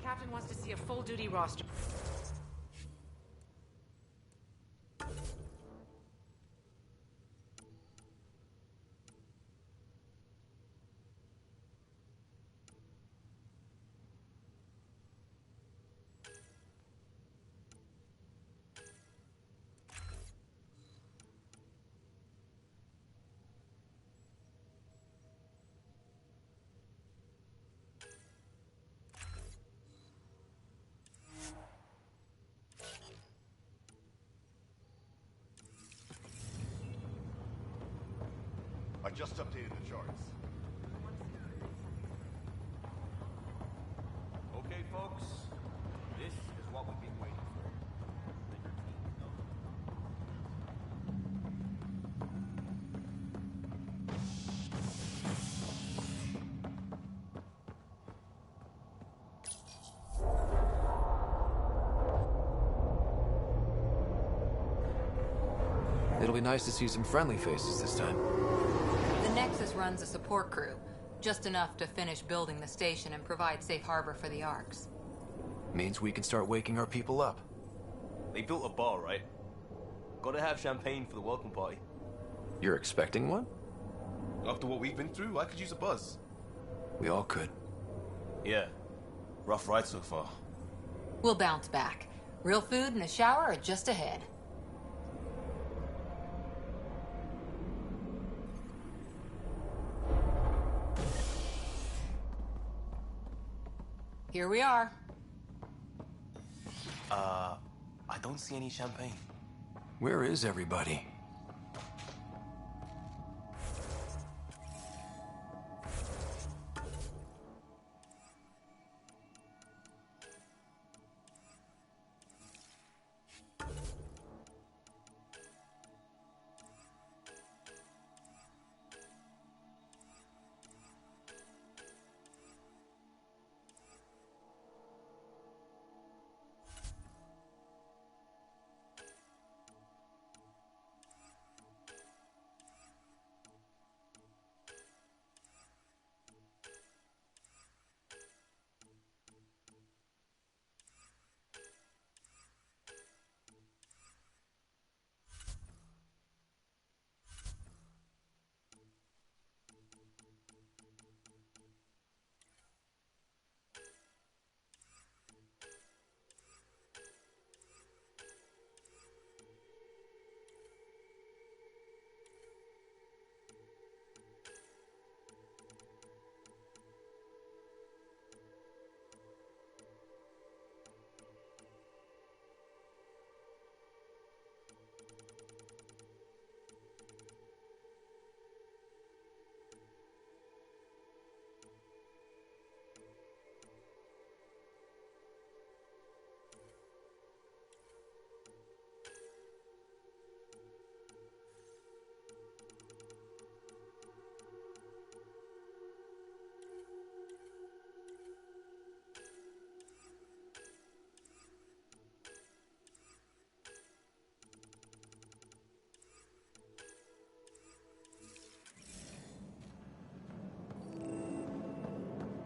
Captain wants to see a full-duty roster. I just updated the charts. Okay, folks. This is what we've been waiting for. It'll be nice to see some friendly faces this time. The Nexus runs a support crew, just enough to finish building the station and provide safe harbor for the Arks. Means we can start waking our people up. They built a bar, right? Gotta have champagne for the welcome party. You're expecting one? After what we've been through, I could use a buzz. We all could. Yeah. Rough ride so far. We'll bounce back. Real food and a shower are just ahead. Here we are. I don't see any champagne. Where is everybody?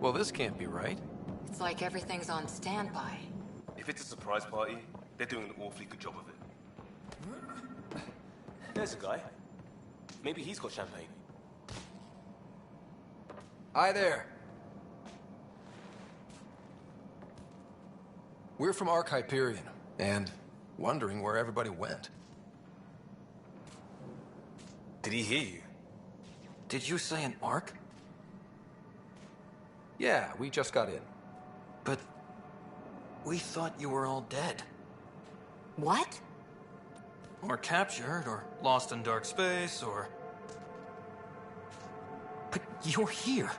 Well, this can't be right. It's like everything's on standby. If it's a surprise party, they're doing an awfully good job of it. There's a guy. Maybe he's got champagne. Hi there. We're from Ark Hyperion, and wondering where everybody went. Did he hear you? Did you say an Ark? Yeah, we just got in. But we thought you were all dead. What? Or captured, or lost in dark space, or... But you're here.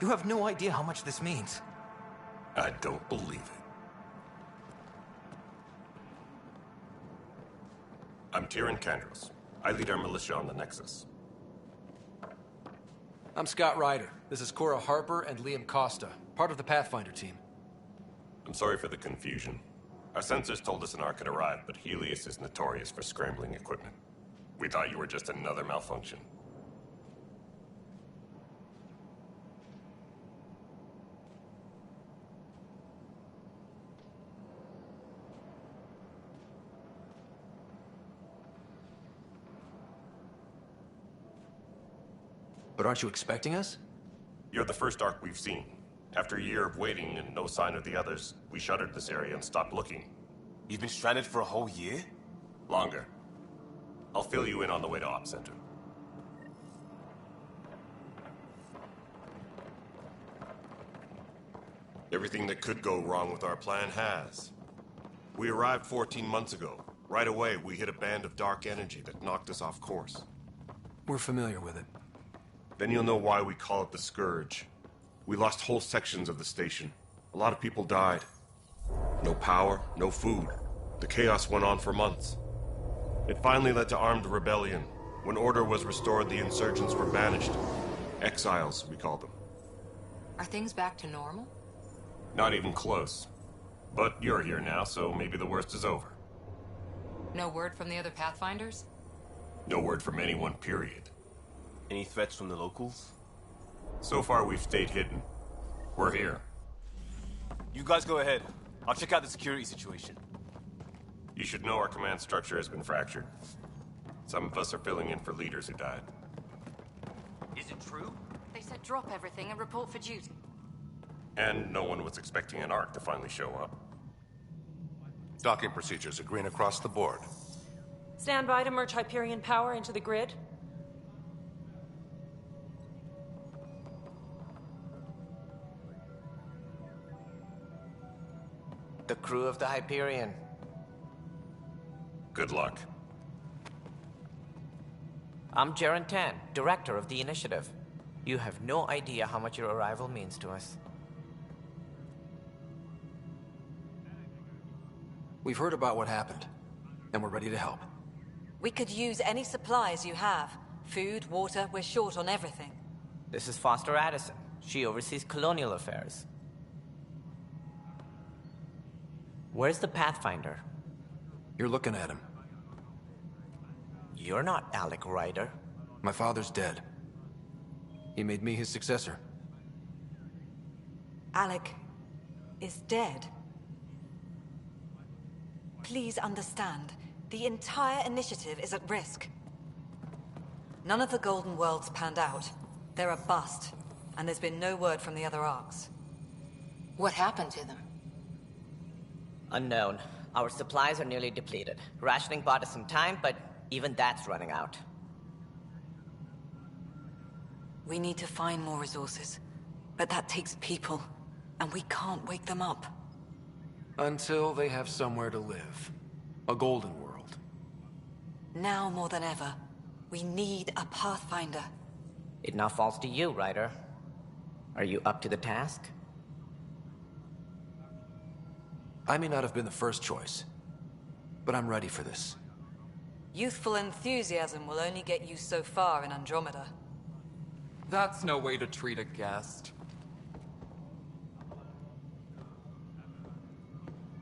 You have no idea how much this means. I don't believe it. I'm Tyrion Kandros. I lead our militia on the Nexus. I'm Scott Ryder. This is Cora Harper and Liam Costa, part of the Pathfinder team. I'm sorry for the confusion. Our sensors told us an Ark had arrived, but Helios is notorious for scrambling equipment. We thought you were just another malfunction. But aren't you expecting us? You're the first Ark we've seen. After a year of waiting and no sign of the others, we shuttered this area and stopped looking. You've been stranded for a whole year? Longer. I'll fill you in on the way to Op Center. Everything that could go wrong with our plan has. We arrived 14 months ago. Right away, we hit a band of dark energy that knocked us off course. We're familiar with it. Then you'll know why we call it the Scourge. We lost whole sections of the station. A lot of people died. No power, no food. The chaos went on for months. It finally led to armed rebellion. When order was restored, the insurgents were banished. Exiles, we call them. Are things back to normal? Not even close. But you're here now, so maybe the worst is over. No word from the other Pathfinders? No word from anyone, period. Any threats from the locals? So far, we've stayed hidden. We're here. You guys go ahead. I'll check out the security situation. You should know our command structure has been fractured. Some of us are filling in for leaders who died. Is it true? They said drop everything and report for duty. And no one was expecting an Ark to finally show up. Docking procedures are green across the board. Stand by to merge Hyperion power into the grid. The crew of the Hyperion. Good luck. I'm Jaren Tan, director of the initiative. You have no idea how much your arrival means to us. We've heard about what happened, and we're ready to help. We could use any supplies you have. Food, water, we're short on everything. This is Foster Addison. She oversees colonial affairs. Where's the Pathfinder? You're looking at him. You're not Alec Ryder. My father's dead. He made me his successor. Alec is dead. Please understand, the entire initiative is at risk. None of the Golden Worlds panned out. They're a bust, and there's been no word from the other Arks. What happened to them? Unknown. Our supplies are nearly depleted. Rationing bought us some time, but even that's running out. We need to find more resources, but that takes people, and we can't wake them up. Until they have somewhere to live. A golden world. Now more than ever, we need a Pathfinder. It now falls to you, Ryder. Are you up to the task? I may not have been the first choice, but I'm ready for this. Youthful enthusiasm will only get you so far in Andromeda. That's no way to treat a guest.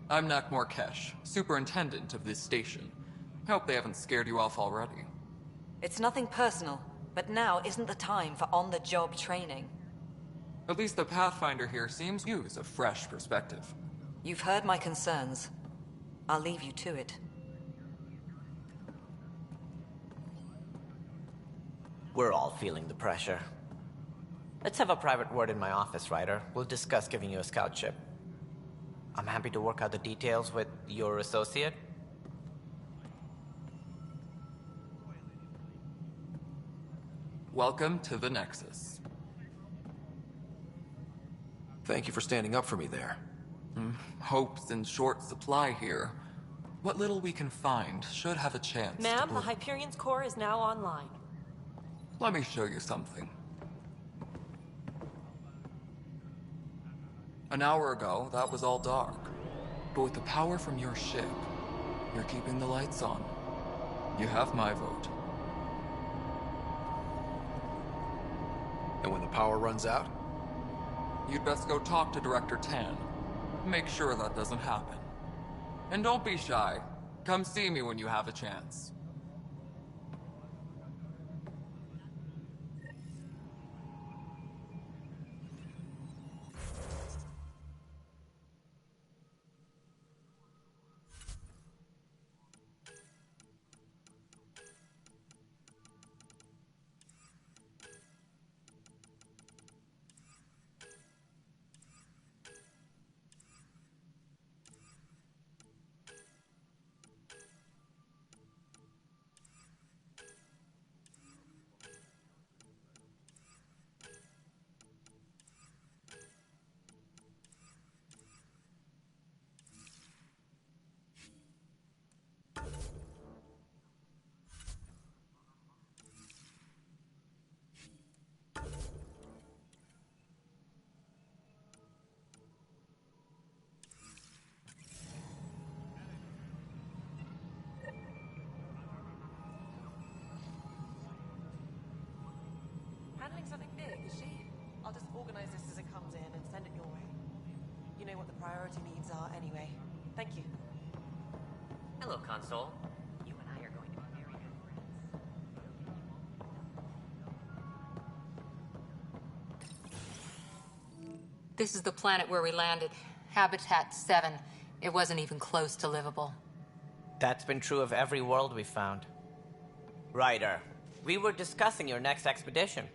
I'm Nakmor Kesh, superintendent of this station. Hope they haven't scared you off already. It's nothing personal, but now isn't the time for on-the-job training. At least the Pathfinder here seems to use a fresh perspective. You've heard my concerns. I'll leave you to it. We're all feeling the pressure. Let's have a private word in my office, Ryder. We'll discuss giving you a scout ship. I'm happy to work out the details with your associate. Welcome to the Nexus. Thank you for standing up for me there. Hope's in short supply here. What little we can find should have a chance to Ma'am, the bloom. Hyperion's core is now online. Let me show you something. An hour ago, that was all dark. But with the power from your ship, you're keeping the lights on. You have my vote. And when the power runs out? You'd best go talk to Director Tan. Make sure that doesn't happen. And don't be shy. Come see me when you have a chance. planning something big, is she? I'll just organize this as it comes in and send it your way. You know what the priority needs are anyway. Thank you. Hello, Console. You and I are going to be very good friends. This is the planet where we landed. Habitat 7. It wasn't even close to livable. That's been true of every world we've found. Ryder, we were discussing your next expedition.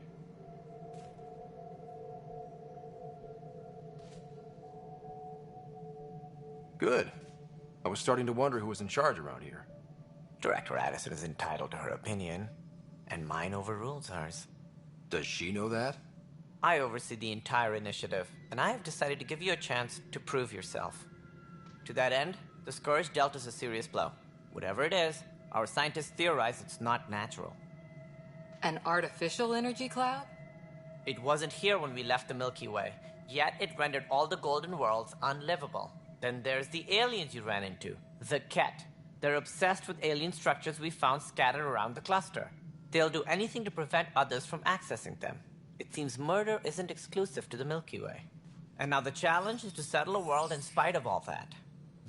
Good. I was starting to wonder who was in charge around here. Director Addison is entitled to her opinion, and mine overrules hers. Does she know that? I oversee the entire initiative, and I have decided to give you a chance to prove yourself. To that end, the Scourge dealt us a serious blow. Whatever it is, our scientists theorize it's not natural. An artificial energy cloud? It wasn't here when we left the Milky Way, yet it rendered all the golden worlds unlivable. Then there's the aliens you ran into, the Ket. They're obsessed with alien structures we found scattered around the cluster. They'll do anything to prevent others from accessing them. It seems murder isn't exclusive to the Milky Way. And now the challenge is to settle a world in spite of all that.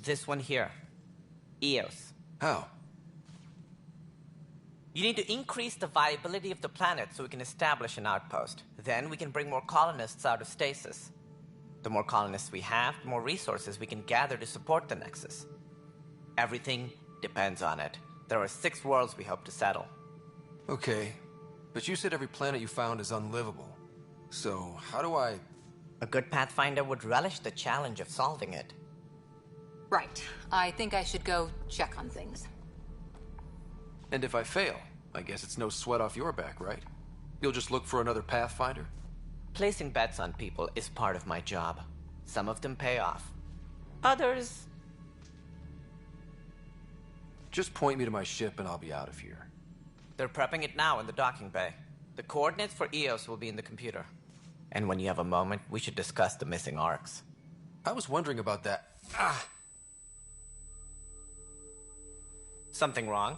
This one here. Eos. How? You need to increase the viability of the planet so we can establish an outpost. Then we can bring more colonists out of stasis. The more colonists we have, the more resources we can gather to support the Nexus. Everything depends on it. There are 6 worlds we hope to settle. Okay, but you said every planet you found is unlivable. So, how do I... A good Pathfinder would relish the challenge of solving it. Right. I think I should go check on things. And if I fail, I guess it's no sweat off your back, right? You'll just look for another Pathfinder? Placing bets on people is part of my job. Some of them pay off. Others... Just point me to my ship and I'll be out of here. They're prepping it now in the docking bay. The coordinates for Eos will be in the computer. And when you have a moment, we should discuss the missing arcs. I was wondering about that. Something wrong?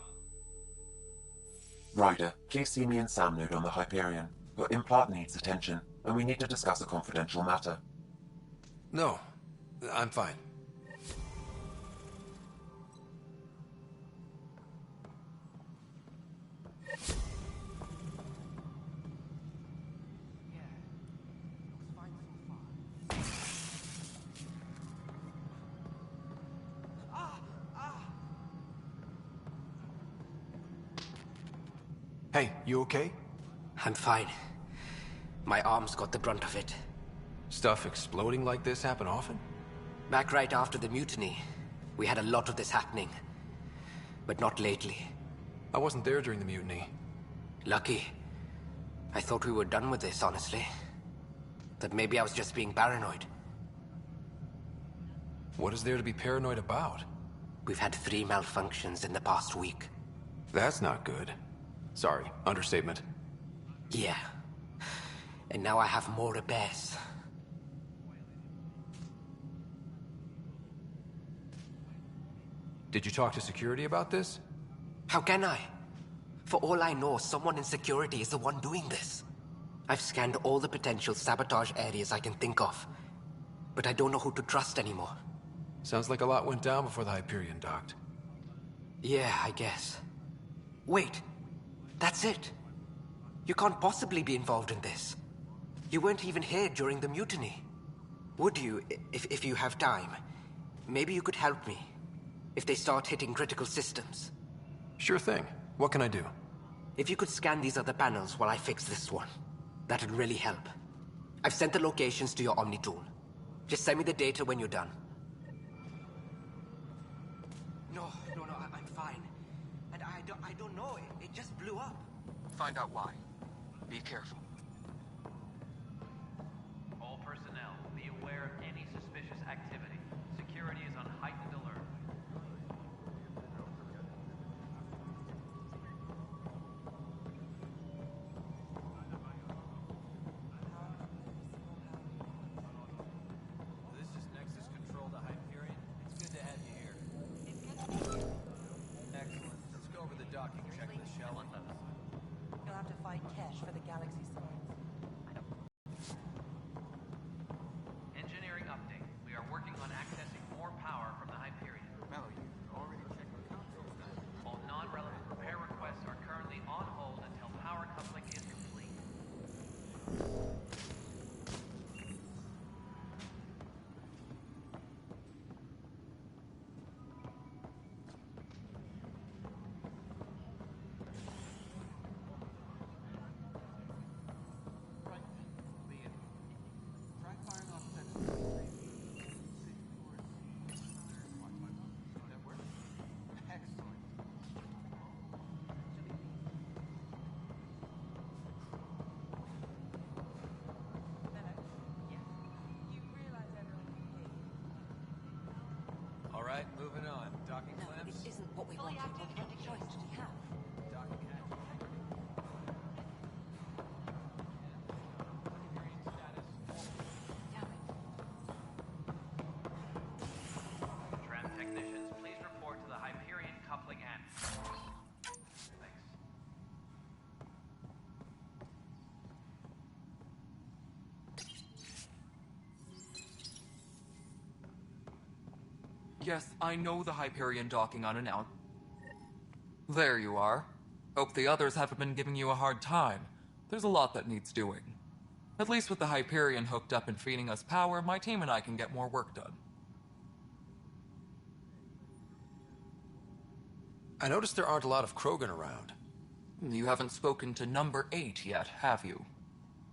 Ryder, please see me and Sam node on the Hyperion. Your implant needs attention, and we need to discuss a confidential matter. No, I'm fine. Hey, you okay? I'm fine. My arms got the brunt of it. Stuff exploding like this happen often? Back right after the mutiny, we had a lot of this happening. But not lately. I wasn't there during the mutiny. Lucky. I thought we were done with this, honestly. That maybe I was just being paranoid. What is there to be paranoid about? We've had 3 malfunctions in the past week. That's not good. Sorry, understatement. Yeah. And now I have more repairs. Did you talk to security about this? How can I? For all I know, someone in security is the one doing this. I've scanned all the potential sabotage areas I can think of. But I don't know who to trust anymore. Sounds like a lot went down before the Hyperion docked. Yeah, I guess. Wait. That's it. You can't possibly be involved in this. You weren't even here during the mutiny. Would you, if you have time? Maybe you could help me. If they start hitting critical systems. Sure thing. What can I do? If you could scan these other panels while I fix this one, that'd really help. I've sent the locations to your Omni tool. Just send me the data when you're done. No, I'm fine. And I don't know, it just blew up. Find out why. Be careful. All personnel, be aware of any suspicious activity. Security is on heightened alert. This is Nexus Control to Hyperion. It's good to have you here. Excellent. Let's go over the docking checklist, shall we? You'll have to fight Kesh for the galaxy science. right, moving on. Docking No, clamps. it isn't what we wanted. What choice did we have? Docking hatch. Tram technicians, please report to the Hyperion coupling end. Thanks. Yes, I know the Hyperion docking unannounced. There you are. Hope the others haven't been giving you a hard time. There's a lot that needs doing. At least with the Hyperion hooked up and feeding us power, my team and I can get more work done. I noticed there aren't a lot of Krogan around. You haven't spoken to number 8 yet, have you?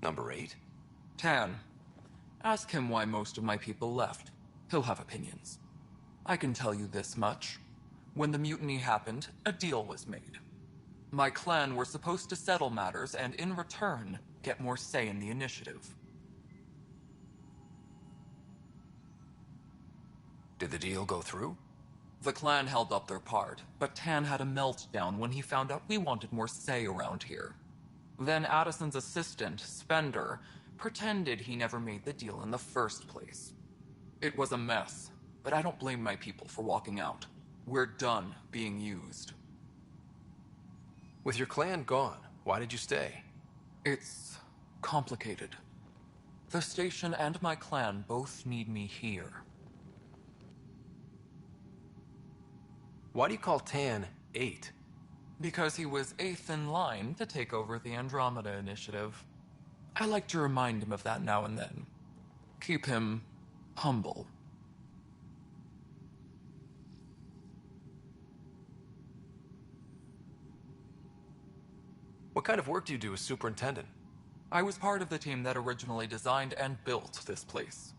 Number 8? Tan. Ask him why most of my people left. He'll have opinions. I can tell you this much. When the mutiny happened, a deal was made. My clan were supposed to settle matters and, in return, get more say in the initiative. Did the deal go through? The clan held up their part, but Tan had a meltdown when he found out we wanted more say around here. Then Addison's assistant, Spender, pretended he never made the deal in the first place. It was a mess, but I don't blame my people for walking out. We're done being used. With your clan gone, why did you stay? It's complicated. The station and my clan both need me here. Why do you call Tan 8? Because he was 8th in line to take over the Andromeda initiative. I like to remind him of that now and then. Keep him humble. What kind of work do you do as superintendent? I was part of the team that originally designed and built this place.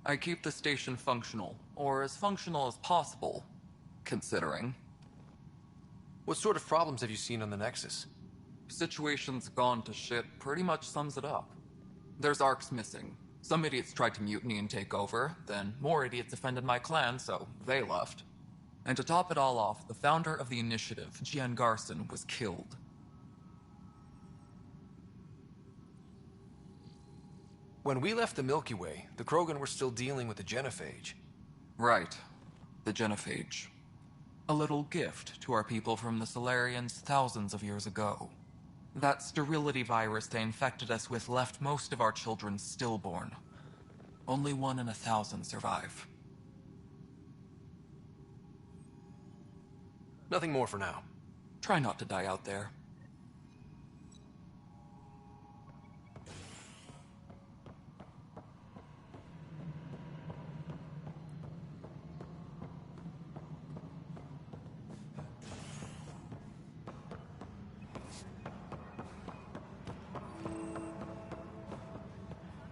I keep the station functional, or as functional as possible, considering. What sort of problems have you seen on the Nexus? Situation's gone to shit pretty much sums it up. There's arcs missing. Some idiots tried to mutiny and take over, then more idiots offended my clan, so they left. And to top it all off, the founder of the initiative, Gian Garson, was killed. When we left the Milky Way, the Krogan were still dealing with the genophage. Right. The genophage. A little gift to our people from the Solarians thousands of years ago. That sterility virus they infected us with left most of our children stillborn. Only 1 in 1,000 survive. Nothing more for now. Try not to die out there.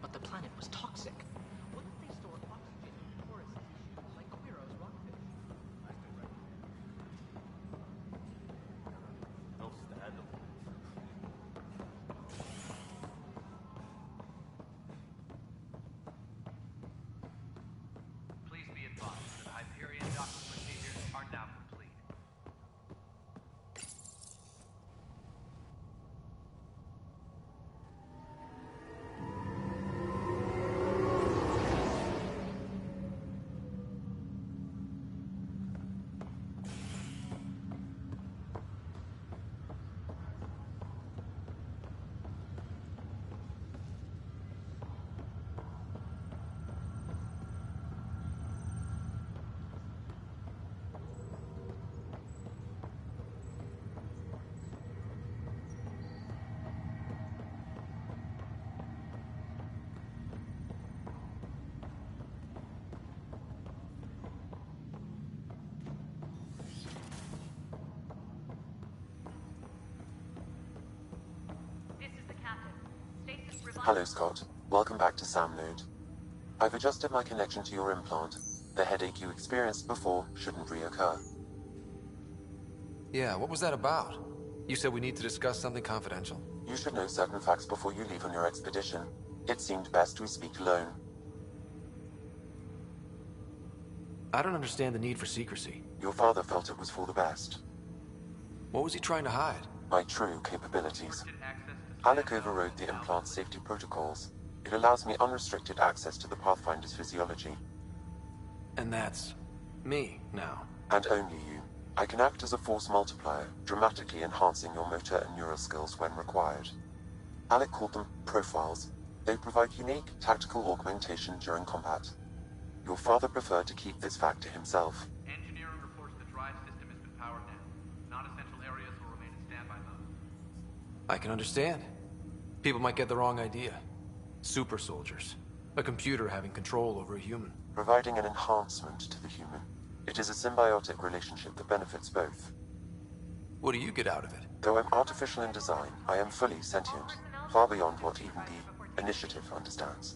But the planet was toxic. Wouldn't they store oxygen in porous tissues like Quiro's rockfish? Please be advised that Hyperion docking procedures are now complete. Hello, Scott. Welcome back to Sam Node. I've adjusted my connection to your implant. The headache you experienced before shouldn't reoccur. Yeah, what was that about? You said we need to discuss something confidential. You should know certain facts before you leave on your expedition. It seemed best we speak alone. I don't understand the need for secrecy. Your father felt it was for the best. What was he trying to hide? My true capabilities. Alec overrode the implant safety protocols. It allows me unrestricted access to the Pathfinder's physiology. And that's me now. And only you. I can act as a force multiplier, dramatically enhancing your motor and neural skills when required. Alec called them profiles. They provide unique tactical augmentation during combat. Your father preferred to keep this fact to himself. Engineering reports the drive system has been powered down. Non-essential areas will remain in standby mode. I can understand. People might get the wrong idea. Super soldiers. A computer having control over a human. Providing an enhancement to the human. It is a symbiotic relationship that benefits both. What do you get out of it? Though I'm artificial in design, I am fully sentient. Far beyond what even the Initiative understands.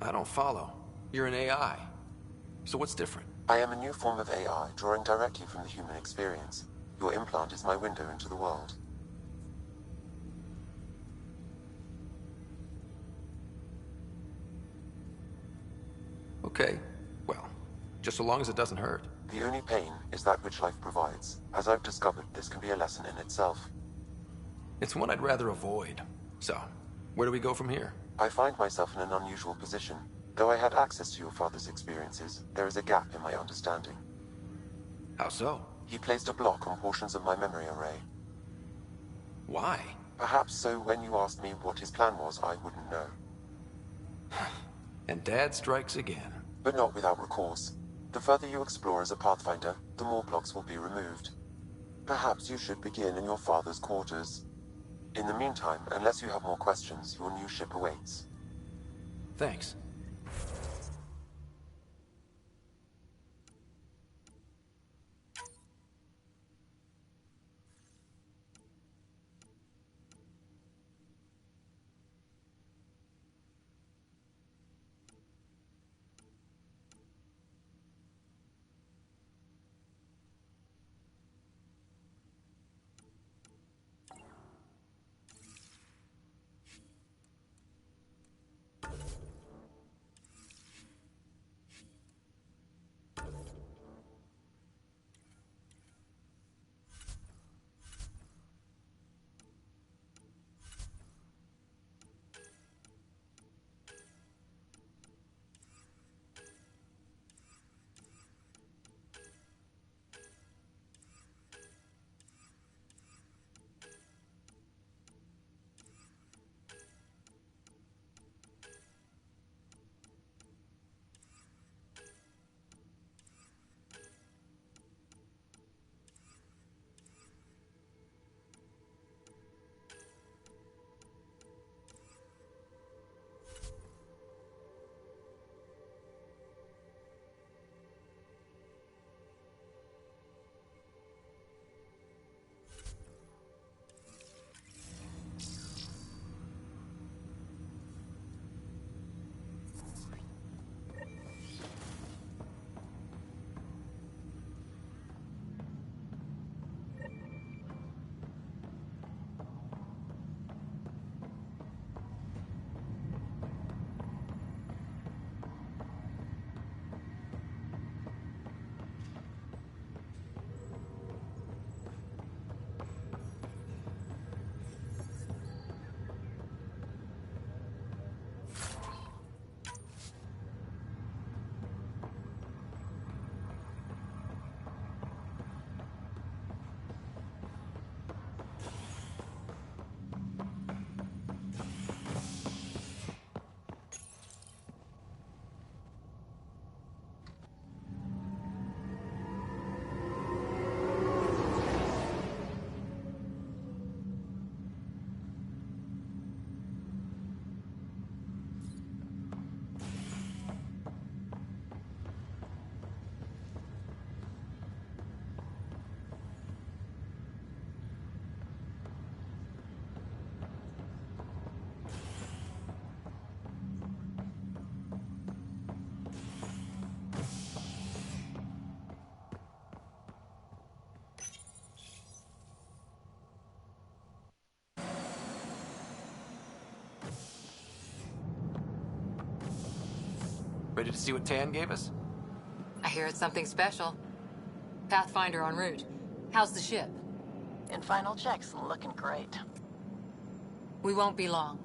I don't follow. You're an AI. So what's different? I am a new form of AI, drawing directly from the human experience. Your implant is my window into the world. Okay. Well, just so long as it doesn't hurt. The only pain is that which life provides. As I've discovered, this can be a lesson in itself. It's one I'd rather avoid. So, where do we go from here? I find myself in an unusual position. Though I had access to your father's experiences, there is a gap in my understanding. How so? He placed a block on portions of my memory array. Why? Perhaps so when you asked me what his plan was, I wouldn't know. And Dad strikes again. But not without recourse. The further you explore as a Pathfinder, the more blocks will be removed. Perhaps you should begin in your father's quarters. In the meantime, unless you have more questions, your new ship awaits. Thanks. Ready to see what Tan gave us? I hear it's something special. Pathfinder en route. How's the ship? In final checks, looking great. We won't be long.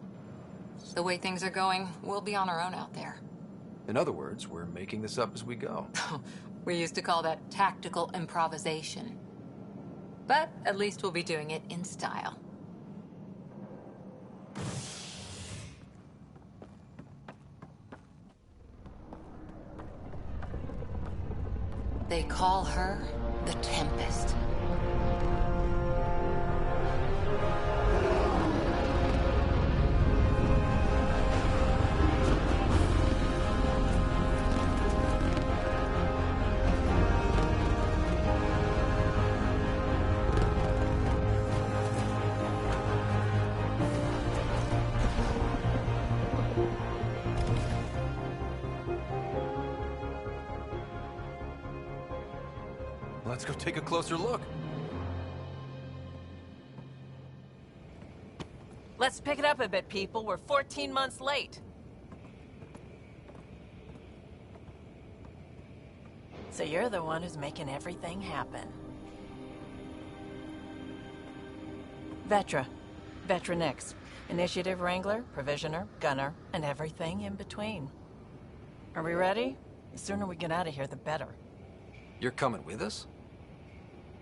The way things are going, we'll be on our own out there. In other words, we're making this up as we go. We used to call that tactical improvisation. But at least we'll be doing it in style. They call her the Tempest. Let's go take a closer look. Let's pick it up a bit, people. We're 14 months late. So you're the one who's making everything happen. Vetra. Vetra Nix. Initiative Wrangler, Provisioner, Gunner, and everything in between. Are we ready? The sooner we get out of here, the better. You're coming with us?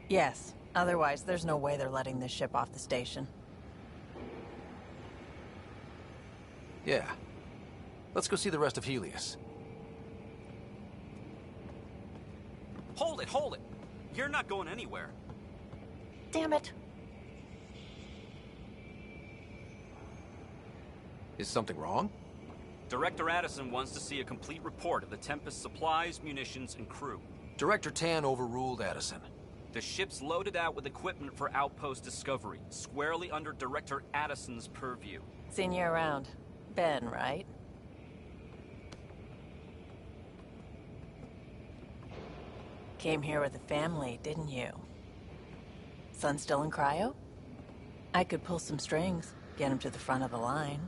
Yes. Otherwise, there's no way they're letting this ship off the station. Yeah. Let's go see the rest of Helios. Hold it, hold it! You're not going anywhere. Damn it. Is something wrong? Director Addison wants to see a complete report of the Tempest's supplies, munitions, and crew. Director Tan overruled Addison. The ship's loaded out with equipment for outpost discovery, squarely under Director Addison's purview. Seen you around. Ben, right? Came here with a family, didn't you? Son still in cryo? I could pull some strings, get him to the front of the line.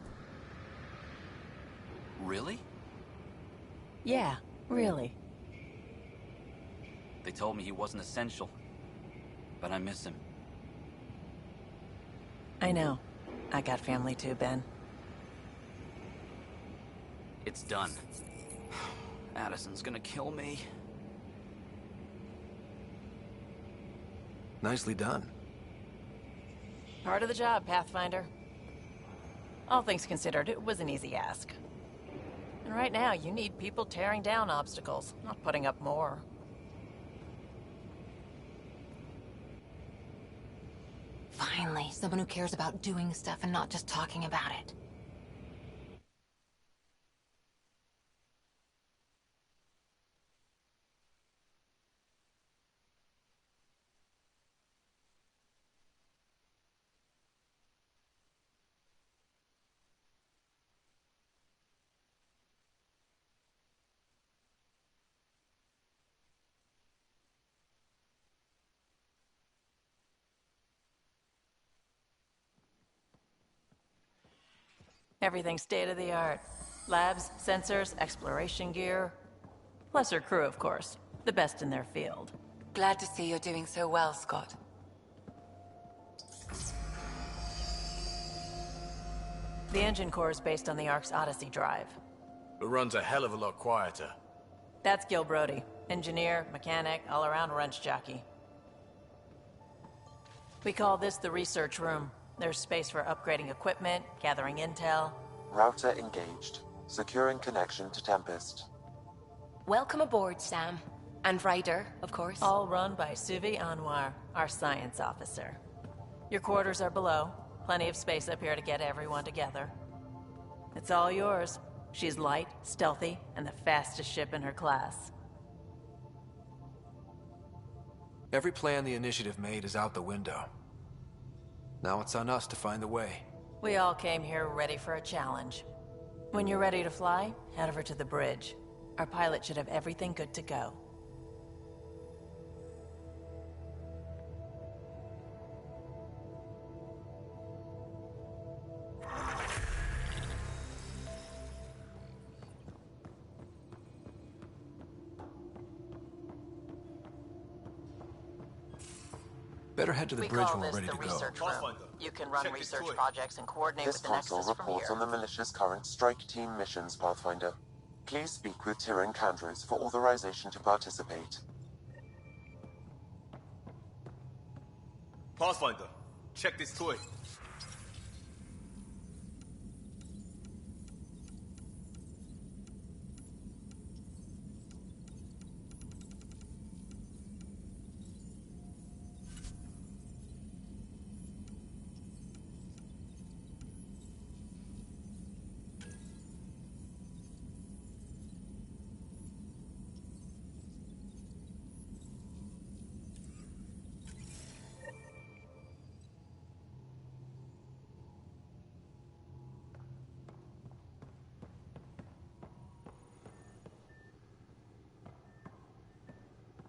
Really? Yeah, really. They told me he wasn't essential, but I miss him. I know. I got family too, Ben. It's done. Addison's gonna kill me. Nicely done. Part of the job, Pathfinder. All things considered, it was an easy ask. And right now, you need people tearing down obstacles, not putting up more. Finally, someone who cares about doing stuff and not just talking about it. Everything state-of-the-art. Labs, sensors, exploration gear. Plus her crew, of course. The best in their field. Glad to see you're doing so well, Scott. The engine core is based on the Ark's Odyssey drive. It runs a hell of a lot quieter. That's Gil Brody. Engineer, mechanic, all-around wrench jockey. We call this the research room. There's space for upgrading equipment, gathering intel. Router engaged. Securing connection to Tempest. Welcome aboard, Sam. And Ryder, of course. All run by Suvi Anwar, our science officer. Your quarters are below. Plenty of space up here to get everyone together. It's all yours. She's light, stealthy, and the fastest ship in her class. Every plan the Initiative made is out the window. Now it's on us to find the way. We all came here ready for a challenge. When you're ready to fly, head over to the bridge. Our pilot should have everything good to go. Better head to the We bridge call when we're this ready the to go. research room. You can run research projects and coordinate This with the console Nexus from reports here. on the militia's current strike team missions, Pathfinder. Please speak with Tyrion Candrews for authorization to participate. Pathfinder, check this toy.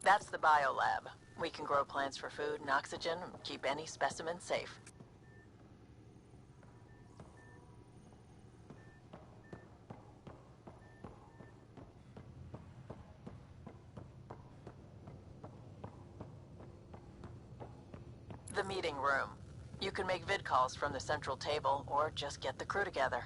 That's the biolab. We can grow plants for food and oxygen and keep any specimen safe. The meeting room. You can make vid calls from the central table or just get the crew together.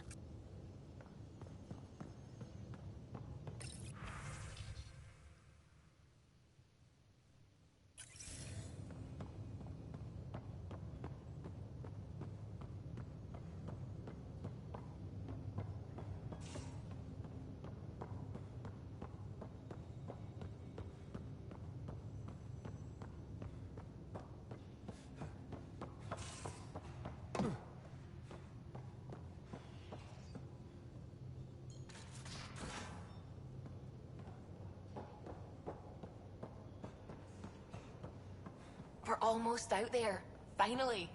We're almost out there. Finally.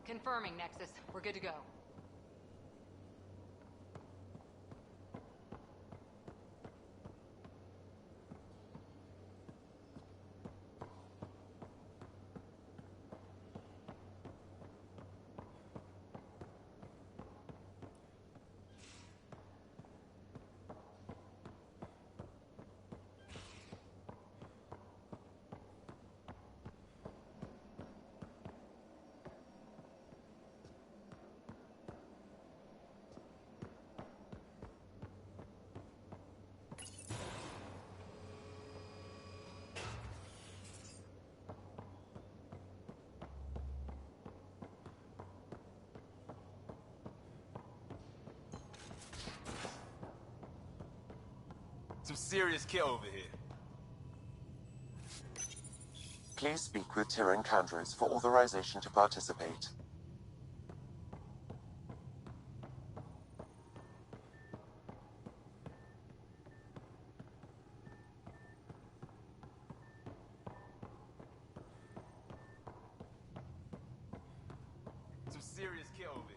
Confirming, Nexus. We're good to go. Some serious kit over here. Please speak with Tyrion Candrews for authorization to participate. Some serious kit over here.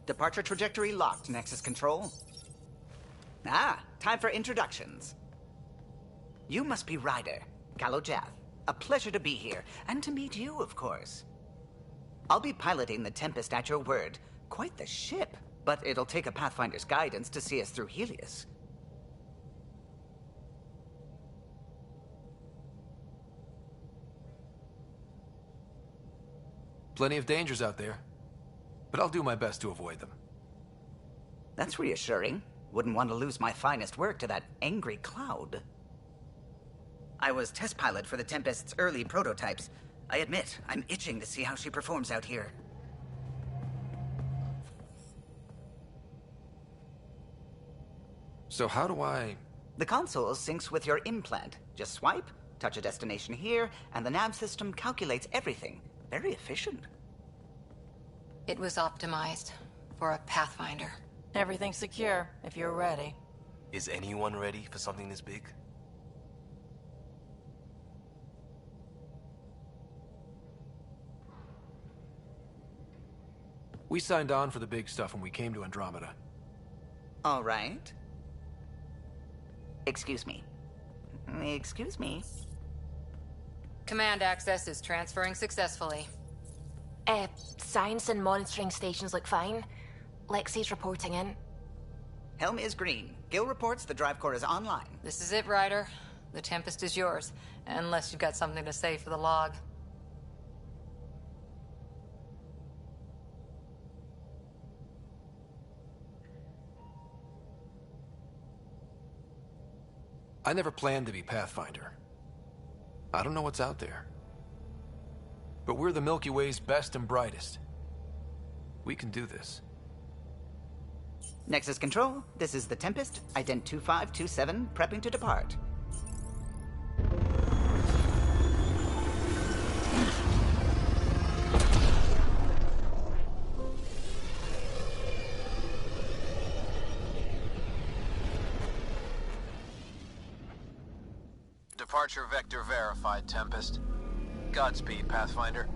Departure trajectory locked, Nexus Control. Ah, time for introductions. You must be Ryder, Kalojath. A pleasure to be here, and to meet you, of course. I'll be piloting the Tempest at your word. Quite the ship, but it'll take a Pathfinder's guidance to see us through Helios. Plenty of dangers out there, but I'll do my best to avoid them. That's reassuring. Wouldn't want to lose my finest work to that angry cloud. I was test pilot for the Tempest's early prototypes. I admit, I'm itching to see how she performs out here. So how do I... The console syncs with your implant. Just swipe, touch a destination here, and the nav system calculates everything. Very efficient. It was optimized for a Pathfinder. Everything's secure, if you're ready. Is anyone ready for something this big? We signed on for the big stuff when we came to Andromeda. All right. Excuse me. Excuse me. Command access is transferring successfully. Science and monitoring stations look fine. Lexi's reporting in. Helm is green. Gil reports the drive core is online. This is it, Ryder. The Tempest is yours, unless you've got something to say for the log. I never planned to be Pathfinder. I don't know what's out there. But we're the Milky Way's best and brightest. We can do this. Nexus Control, this is the Tempest, ident 2527, prepping to depart. Departure vector verified, Tempest. Godspeed, Pathfinder.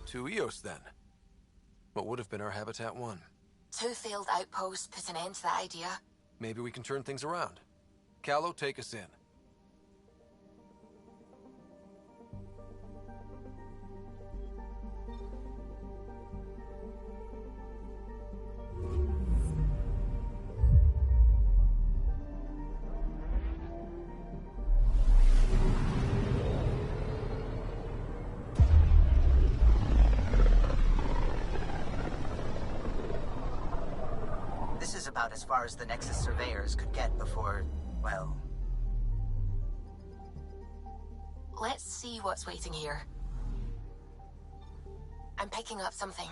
To Eos, then. What would have been our Habitat 1? 2 failed outposts put an end to that idea. Maybe we can turn things around. Callow, take us in. This is about as far as the Nexus surveyors could get before, well... Let's see what's waiting here. I'm picking up something.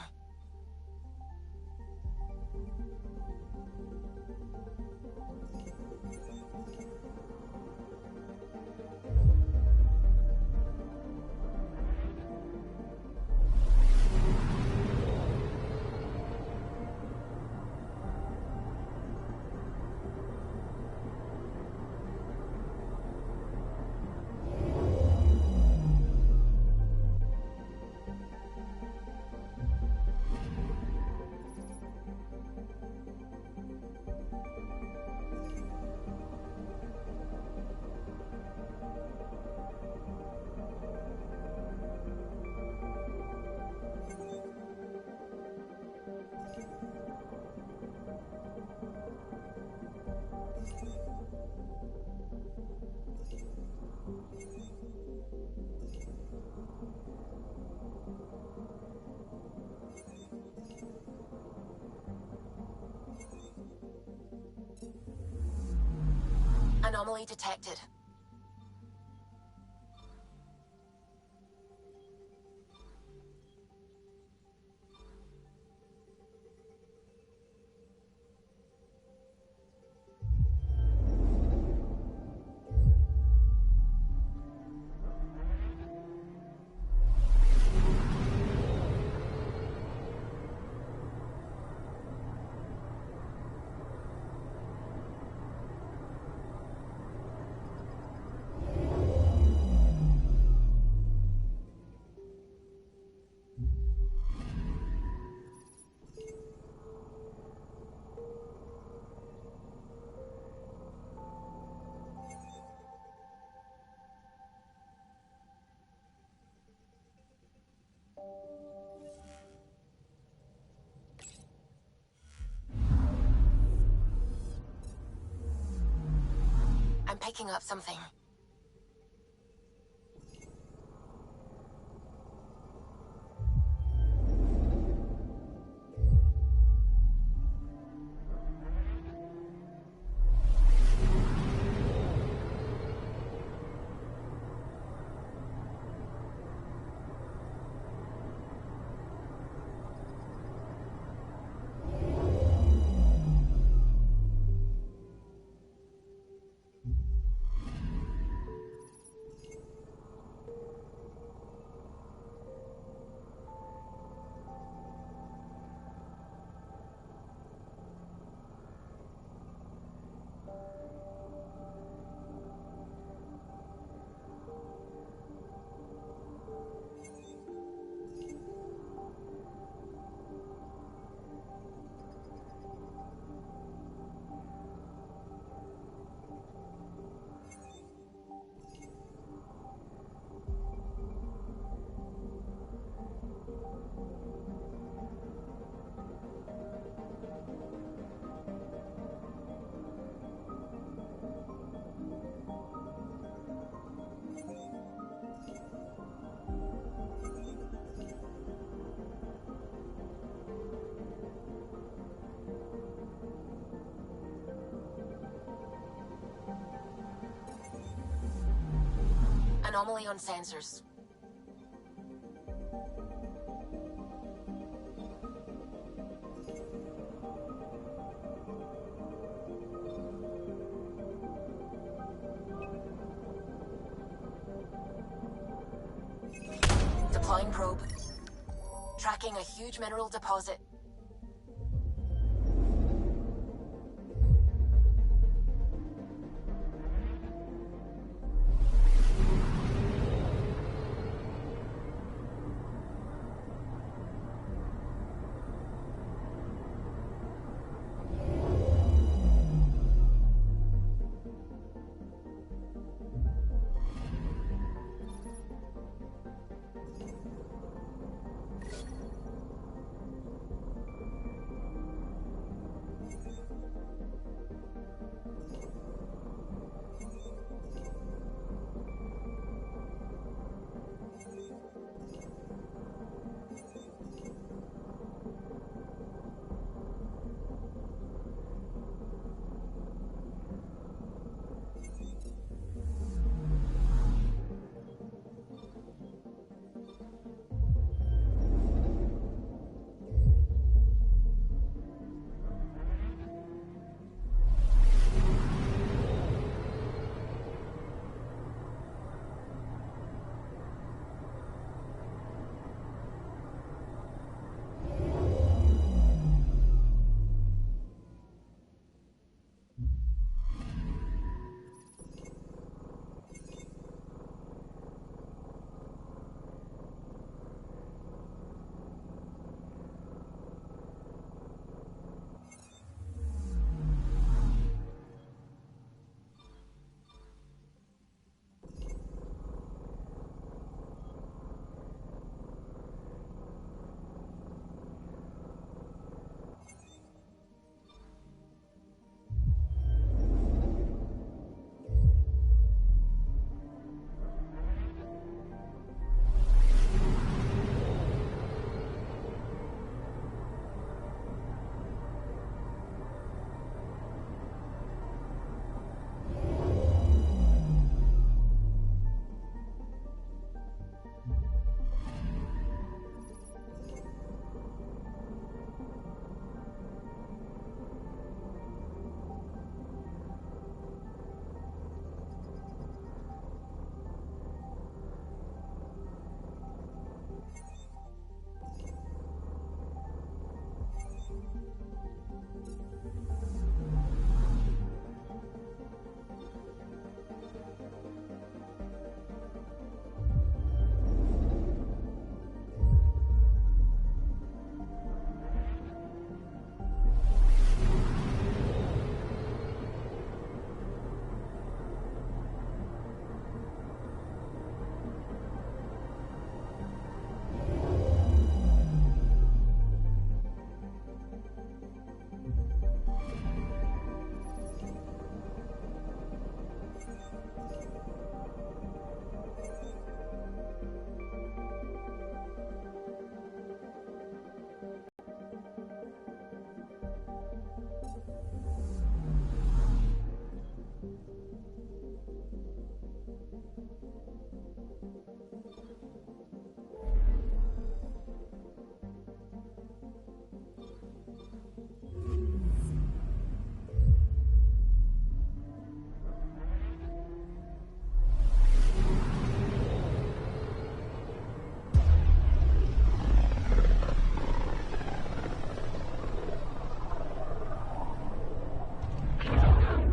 Anomaly detected. I'm picking up something. anomaly on sensors. Deploying probe. Tracking a huge mineral deposit.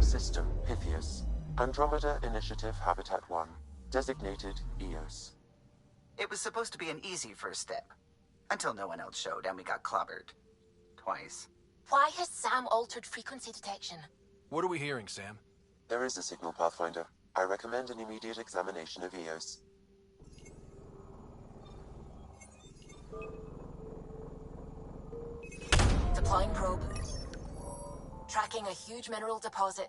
System Pythias. Andromeda Initiative Habitat 1. Designated EOS. It was supposed to be an easy first step. Until no one else showed and we got clobbered. Twice. Why has Sam altered frequency detection? What are we hearing, Sam? There is a signal, Pathfinder. I recommend an immediate examination of EOS. Deploying probe. Tracking a huge mineral deposit.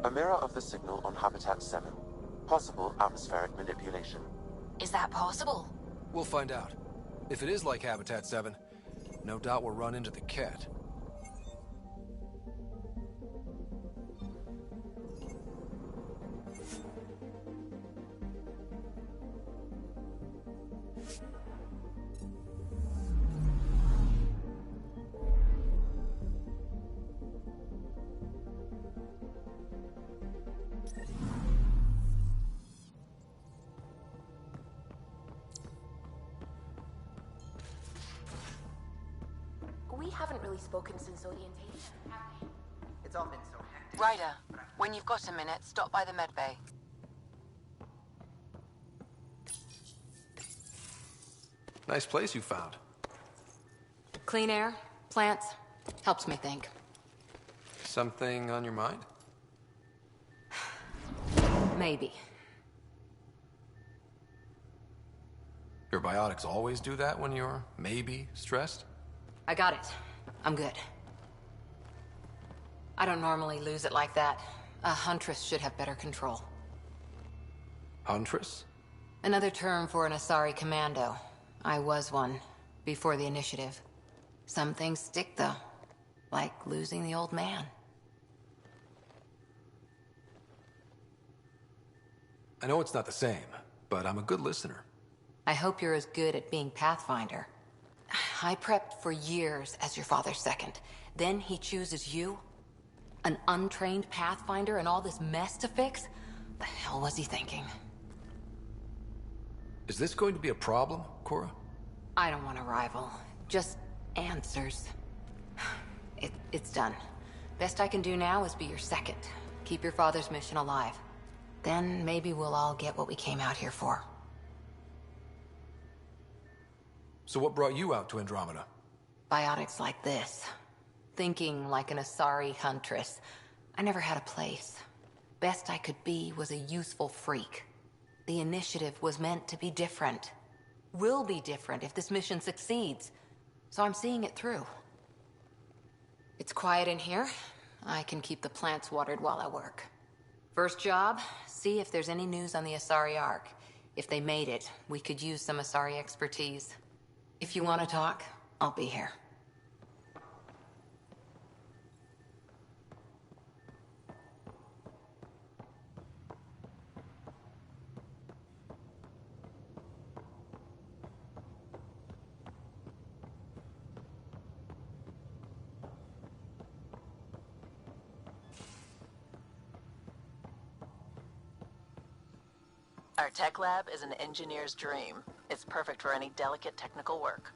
A mirror of the signal on Habitat 7. Possible atmospheric manipulation. Is that possible? We'll find out. If it is like Habitat 7, no doubt we'll run into the cat. We haven't really spoken since orientation, have we? It's all been so hectic. Ryder, when you've got a minute, stop by the medbay. Nice place you found. Clean air, plants, helps me think. Something on your mind? Maybe. Your biotics always do that when you're maybe stressed? I got it. I'm good. I don't normally lose it like that. A huntress should have better control. Huntress? Another term for an Asari commando. I was one, before the initiative. Some things stick, though. Like losing the old man. I know it's not the same, but I'm a good listener. I hope you're as good at being Pathfinder. I prepped for years as your father's second. Then he chooses you? An untrained Pathfinder and all this mess to fix? The hell was he thinking? Is this going to be a problem, Cora? I don't want a rival. Just answers. It's done. Best I can do now is be your second. Keep your father's mission alive. Then maybe we'll all get what we came out here for. So what brought you out to Andromeda? Biotics like this. Thinking like an Asari huntress. I never had a place. Best I could be was a useful freak. The initiative was meant to be different. Will be different if this mission succeeds. So I'm seeing it through. It's quiet in here. I can keep the plants watered while I work. First job, see if there's any news on the Asari Ark. If they made it, we could use some Asari expertise. If you want to talk, I'll be here. Our tech lab is an engineer's dream. It's perfect for any delicate technical work.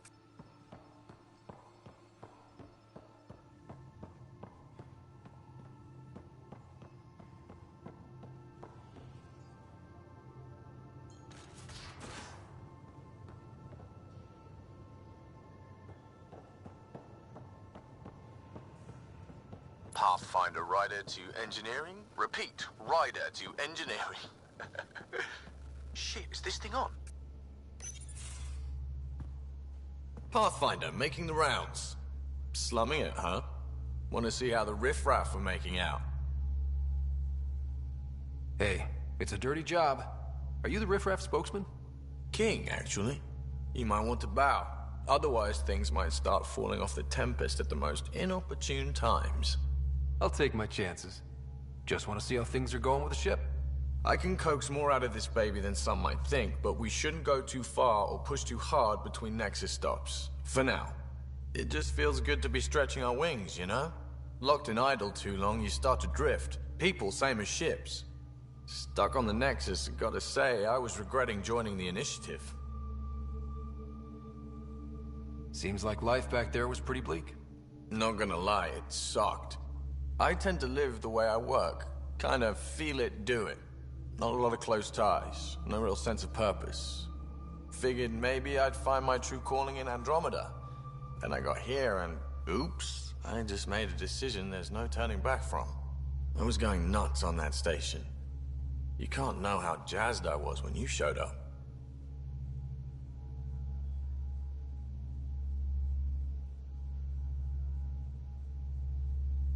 Pathfinder rider to engineering? Repeat, rider to engineering. Shit, is this thing on? Pathfinder, making the rounds. Slumming it, huh? Want to see how the riffraff are making out? Hey, it's a dirty job. Are you the riffraff spokesman? King, actually. You might want to bow. Otherwise, things might start falling off the Tempest at the most inopportune times. I'll take my chances. Just want to see how things are going with the ship. I can coax more out of this baby than some might think, but we shouldn't go too far or push too hard between Nexus stops. For now. It just feels good to be stretching our wings, you know? Locked in idle too long, you start to drift. People, same as ships. Stuck on the Nexus, gotta say, I was regretting joining the Initiative. Seems like life back there was pretty bleak. Not gonna lie, it sucked. I tend to live the way I work. Kind of feel it, do it. Not a lot of close ties, no real sense of purpose. Figured maybe I'd find my true calling in Andromeda. Then I got here and, oops, I just made a decision there's no turning back from. I was going nuts on that station. You can't know how jazzed I was when you showed up.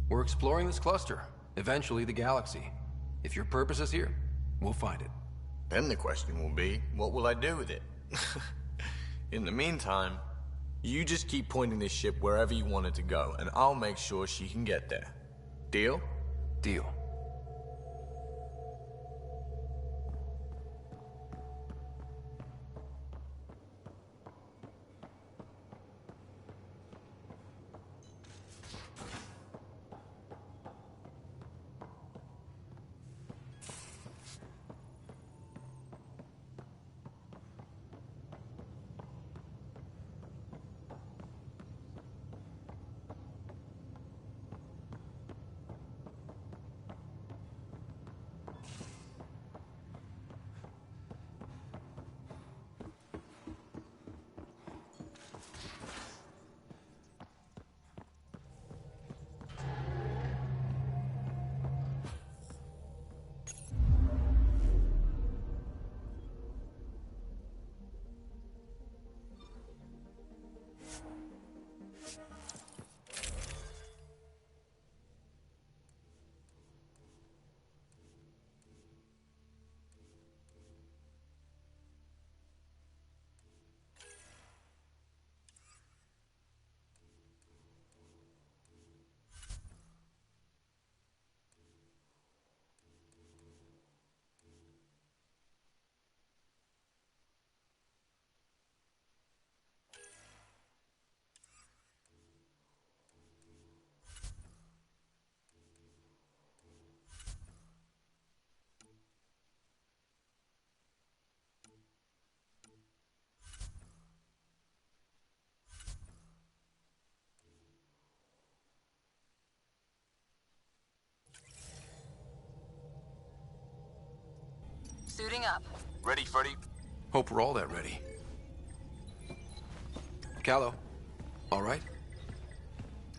We're exploring this cluster. eventually the galaxy. If your purpose is here, we'll find it. Then the question will be, what will I do with it? In the meantime, you just keep pointing this ship wherever you want it to go, and I'll make sure she can get there. Deal? Deal. Suiting up. Ready, Freddy? Hope we're all that ready. Callow, all right?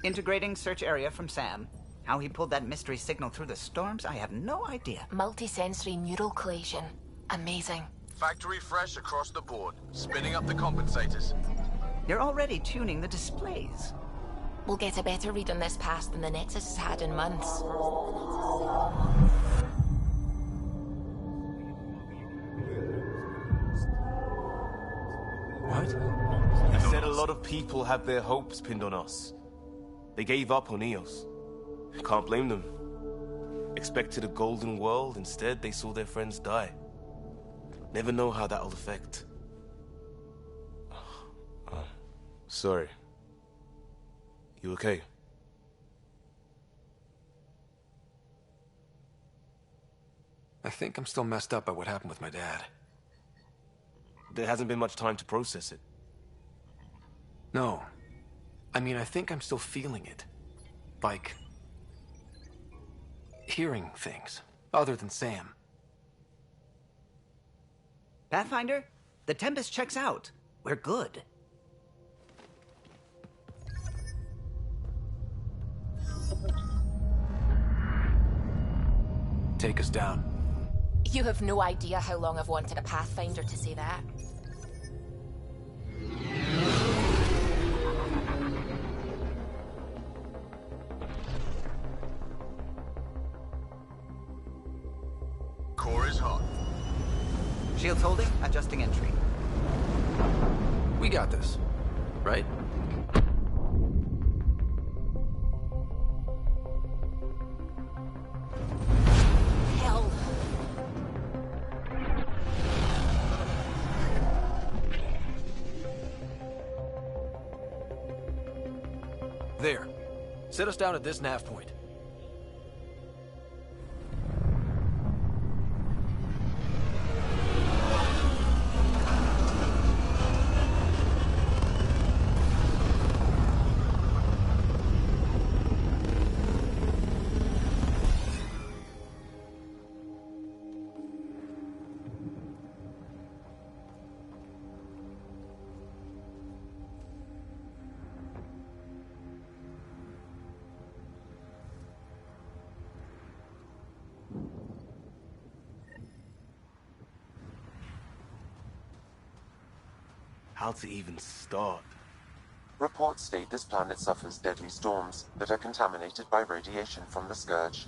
Integrating search area from Sam. How he pulled that mystery signal through the storms, I have no idea. Multisensory neural collation. Amazing. Factory fresh across the board. Spinning up the compensators. You're already tuning the displays. We'll get a better read on this pass than the Nexus has had in months. What? He said a lot of people have their hopes pinned on us. They gave up on Eos. Can't blame them. Expected a golden world, instead they saw their friends die. Never know how that'll affect. Sorry. You okay? I think I'm still messed up by what happened with my dad. There hasn't been much time to process it. No. I mean, I think I'm still feeling it. Like... hearing things, other than Sam. Pathfinder, the Tempest checks out. We're good. Take us down. You have no idea how long I've wanted a Pathfinder to say that. Core is hot. Shields holding, adjusting entry. We got this, right? Hell. There. Set us down at this nav point. How to even start? Reports state this planet suffers deadly storms that are contaminated by radiation from the Scourge.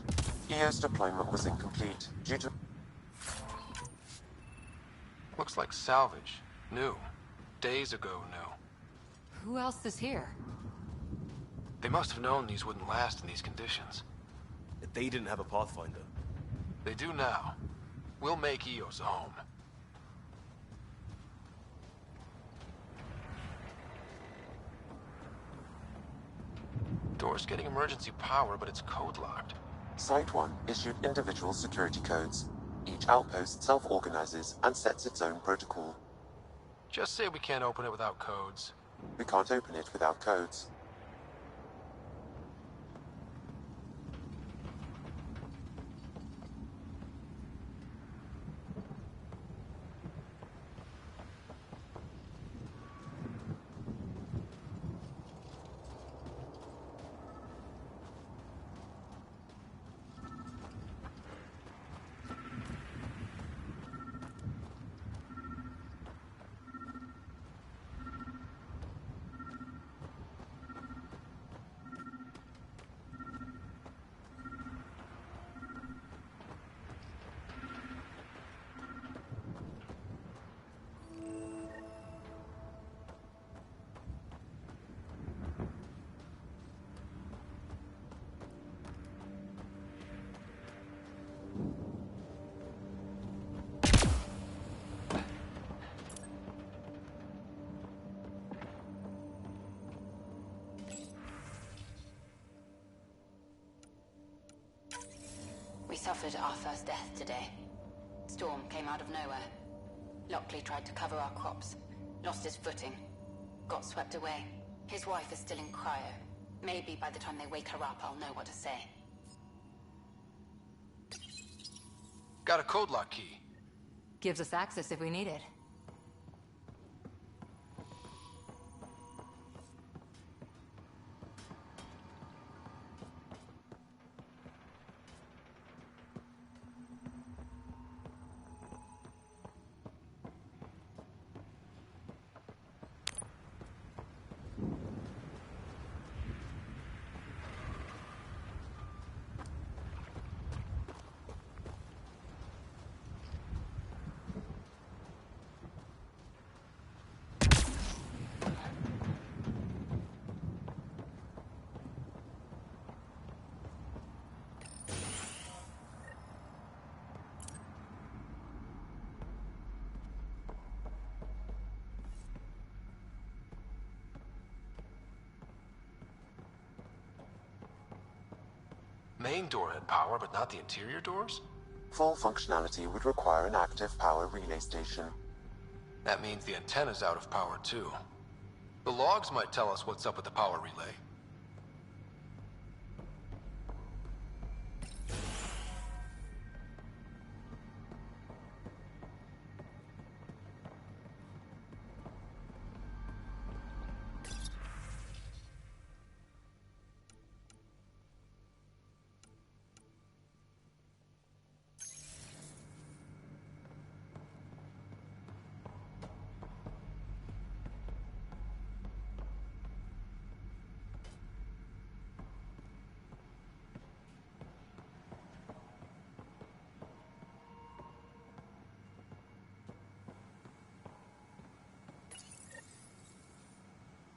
EO's deployment was incomplete due to... Looks like salvage. New. Days ago new. Who else is here? They must have known these wouldn't last in these conditions. They didn't have a Pathfinder. They do now. We'll make Eos a home. Door's getting emergency power, but it's code locked. Site 1 issued individual security codes. Each outpost self-organizes and sets its own protocol. Just say we can't open it without codes. We can't open it without codes. We suffered our first death today. Storm came out of nowhere. Lockley tried to cover our crops. Lost his footing. Got swept away. His wife is still in cryo. Maybe by the time they wake her up, I'll know what to say. Got a code lock key. Gives us access if we need it. Main door had power, but not the interior doors? Full functionality would require an active power relay station. That means the antenna's out of power too. The logs might tell us what's up with the power relay.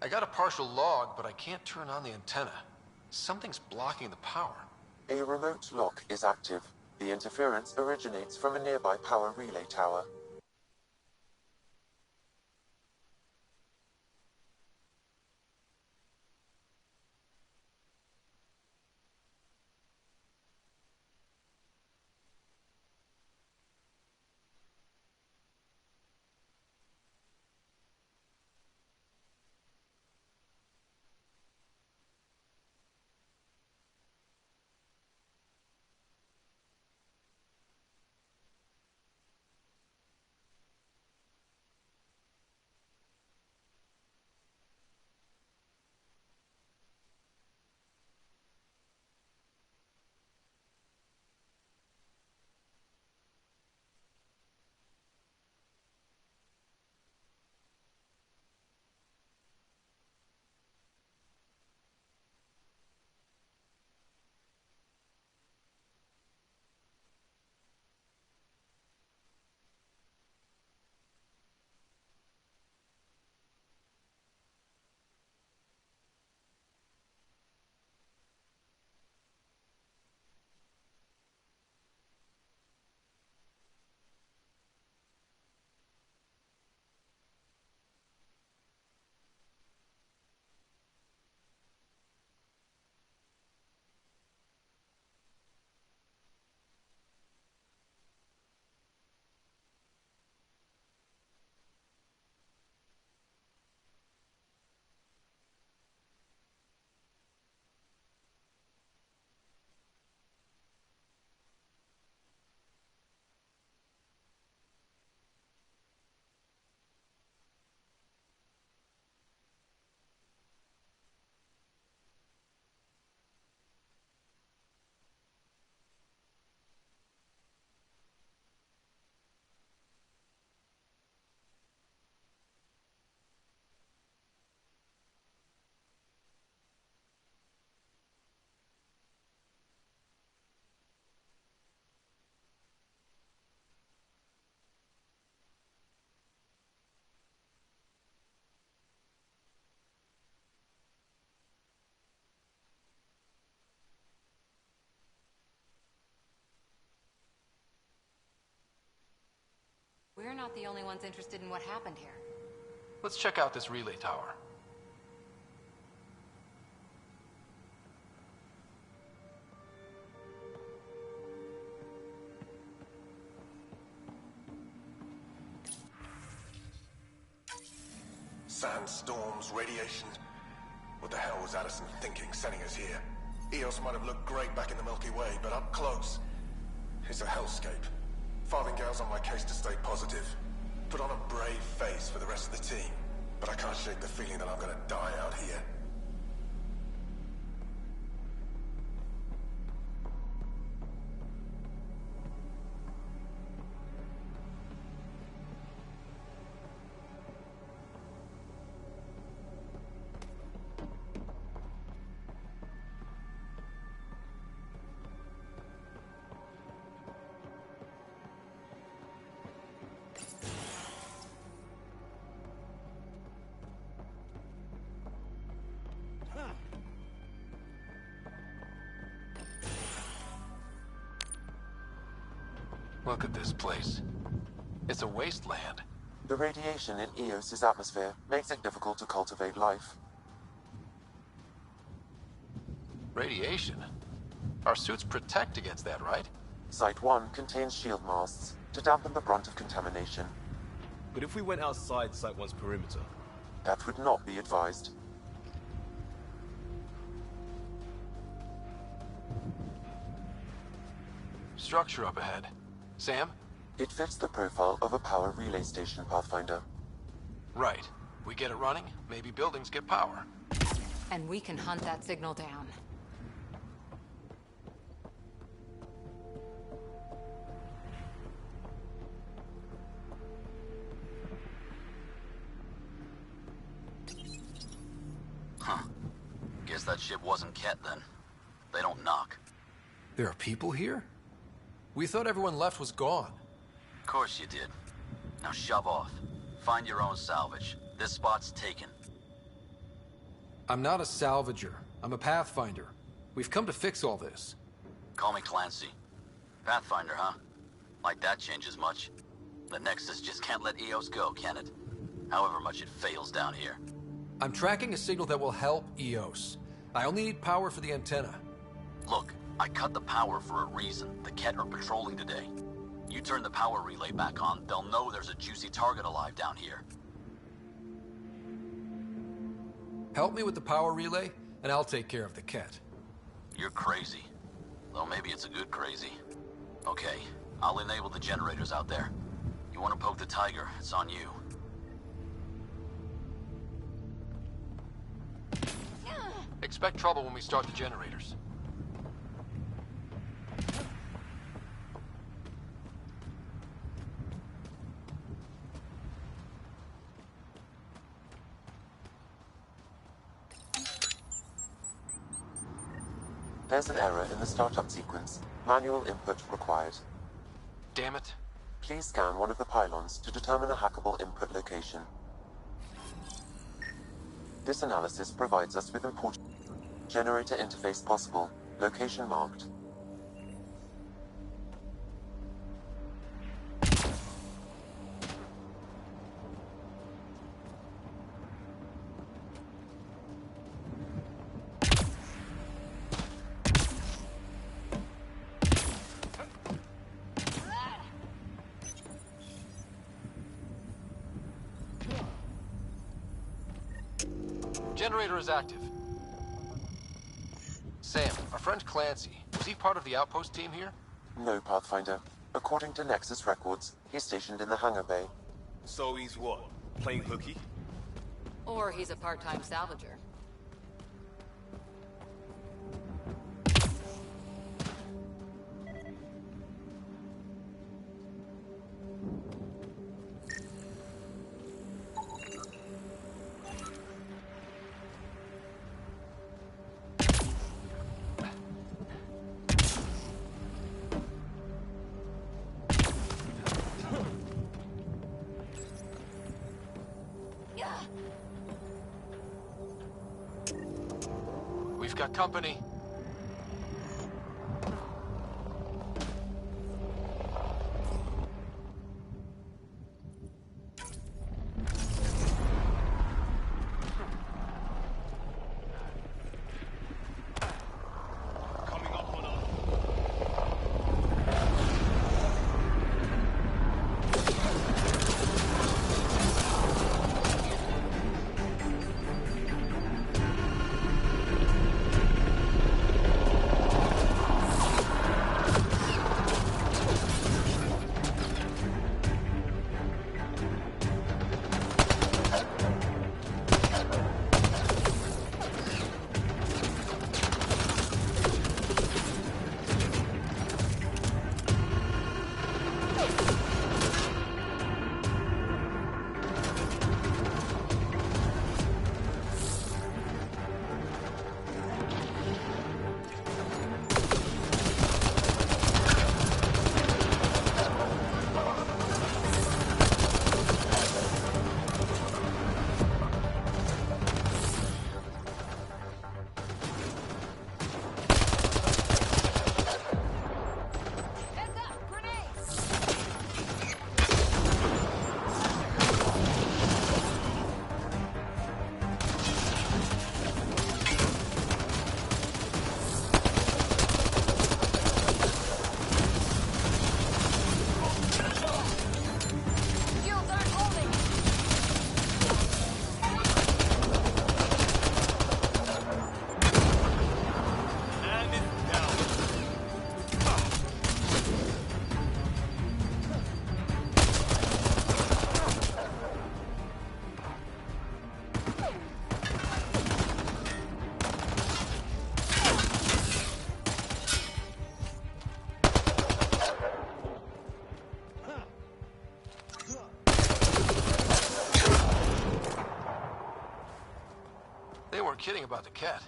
I got a partial log, but I can't turn on the antenna. Something's blocking the power. A remote lock is active. The interference originates from a nearby power relay tower. not the only ones interested in what happened here. Let's check out this relay tower. Sandstorms, radiation. What the hell was Addison thinking, sending us here? Eos might have looked great back in the Milky Way, but up close, it's a hellscape. Farthingale's on my case to stay positive. Put on a brave face for the rest of the team, but I can't shake the feeling that I'm gonna die out here. Look at this place. It's a wasteland. The radiation in Eos's atmosphere makes it difficult to cultivate life. Radiation? Our suits protect against that, right? Site 1 contains shield masts to dampen the brunt of contamination. But if we went outside Site 1's perimeter? That would not be advised. Structure up ahead. Sam? It fits the profile of a power relay station, Pathfinder. Right. We get it running, maybe buildings get power. And we can hunt that signal down. Huh. Guess that ship wasn't Ket then. They don't knock. There are people here? We thought everyone left was gone. Of course you did. Now shove off. Find your own salvage. This spot's taken. I'm not a salvager. I'm a Pathfinder. We've come to fix all this. Call me Clancy. Pathfinder, huh? Like that changes much. The Nexus just can't let Eos go, can it? However much it fails down here. I'm tracking a signal that will help Eos. I only need power for the antenna. Look, I cut the power for a reason. The Ket are patrolling today. You turn the power relay back on, they'll know there's a juicy target alive down here. Help me with the power relay, and I'll take care of the Ket. You're crazy. Though maybe it's a good crazy. Okay, I'll enable the generators out there. You want to poke the tiger, it's on you. Expect trouble when we start the generators. There's an error in the startup sequence. Manual input required. Damn it. Please scan one of the pylons to determine a hackable input location. This analysis provides us with important generator interface possible. Location marked. Generator is active. Sam, our friend Clancy, was he part of the outpost team here? No, Pathfinder. According to Nexus records, he's stationed in the hangar bay. So he's what? Playing hooky? Or he's a part-time salvager. We've got company. weren't kidding about the cat.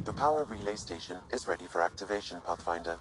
The power relay station is ready for activation, Pathfinder.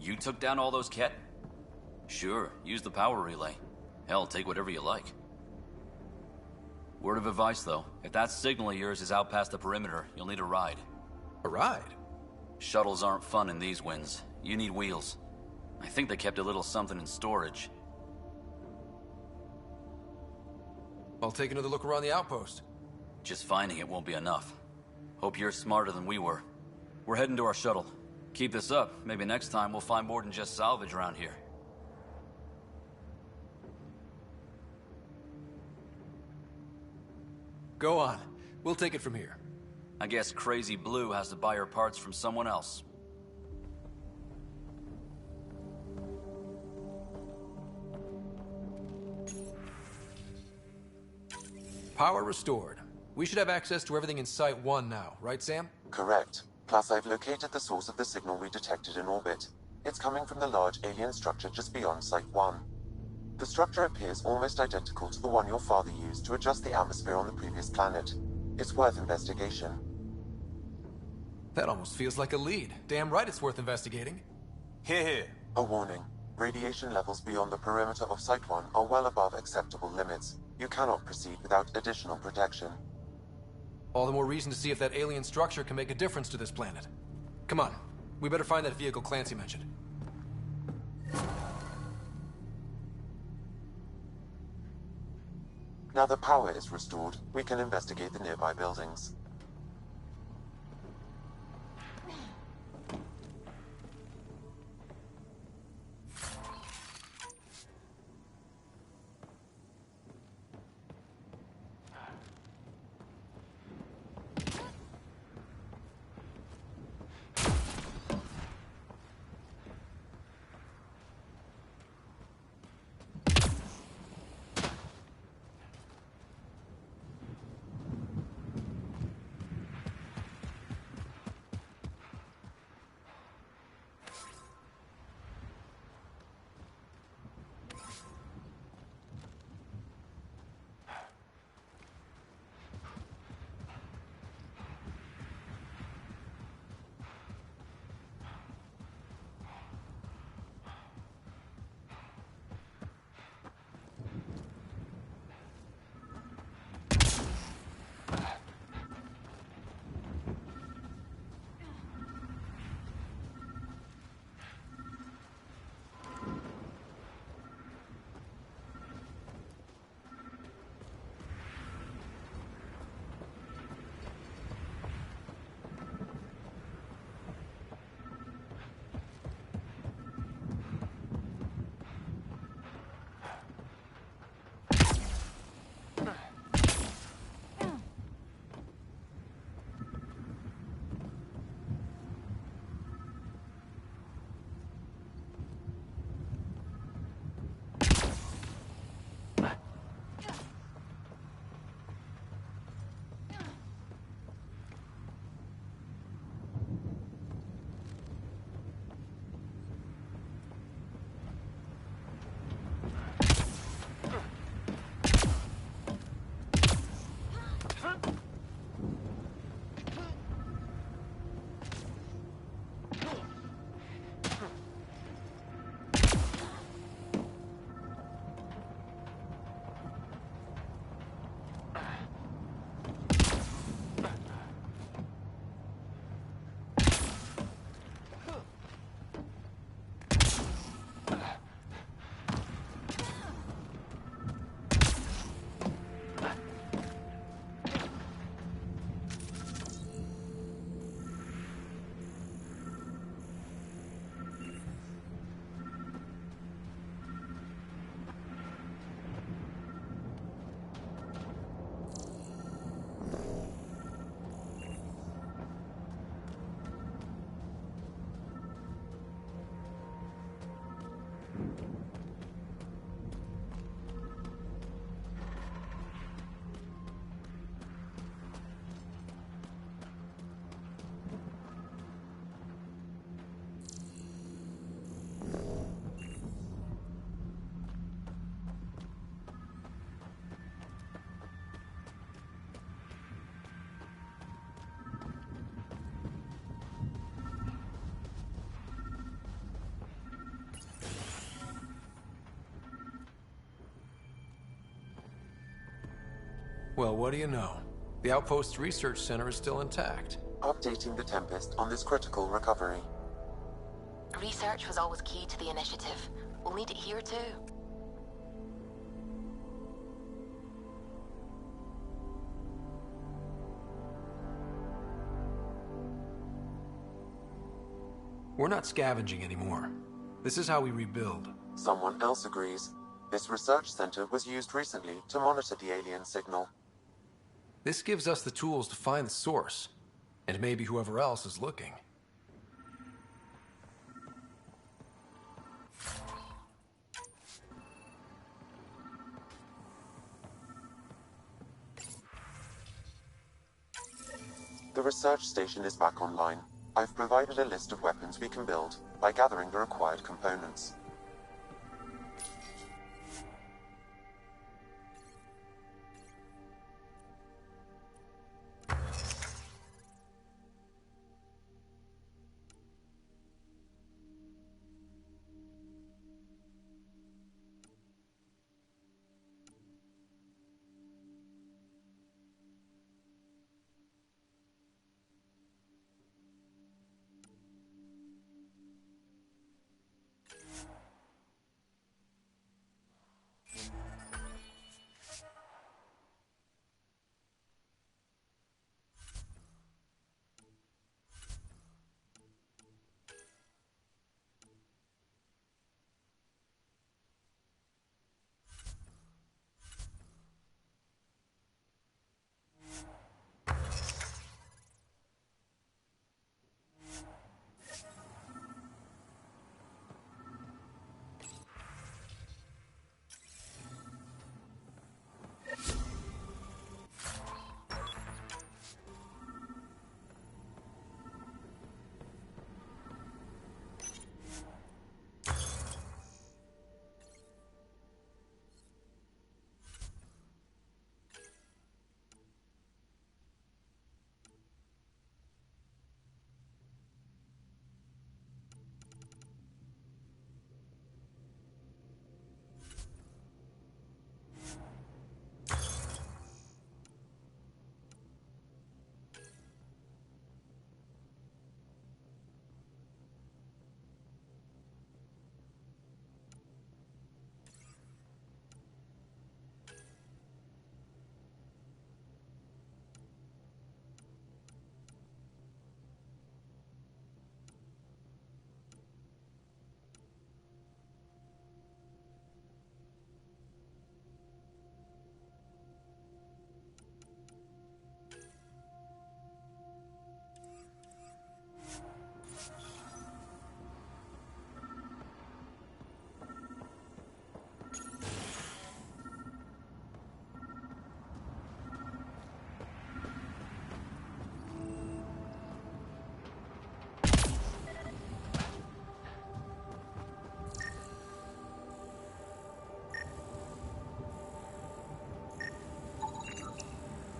You took down all those Ket? Sure, use the power relay. Hell, take whatever you like. Word of advice, though. If that signal of yours is out past the perimeter, you'll need a ride. A ride? Shuttles aren't fun in these winds. You need wheels. I think they kept a little something in storage. I'll take another look around the outpost. Just finding it won't be enough. Hope you're smarter than we were. We're heading to our shuttle. Keep this up. Maybe next time we'll find more than just salvage around here. Go on. We'll take it from here. I guess Crazy Blue has to buy her parts from someone else. Power restored. We should have access to everything in Site 1 now, right, Sam? Correct. Plus, I've located the source of the signal we detected in orbit. It's coming from the large alien structure just beyond Site 1. The structure appears almost identical to the one your father used to adjust the atmosphere on the previous planet. It's worth investigation. That almost feels like a lead. Damn right it's worth investigating. Here. A warning. Radiation levels beyond the perimeter of Site 1 are well above acceptable limits. You cannot proceed without additional protection. All the more reason to see if that alien structure can make a difference to this planet. Come on. We better find that vehicle Clancy mentioned. Now the power is restored, we can investigate the nearby buildings. Well, what do you know? The Outpost's research center is still intact. Updating the Tempest on this critical recovery. Research was always key to the initiative. We'll need it here too. We're not scavenging anymore. This is how we rebuild. Someone else agrees. This research center was used recently to monitor the alien signal. This gives us the tools to find the source, and maybe whoever else is looking. The research station is back online. I've provided a list of weapons we can build by gathering the required components.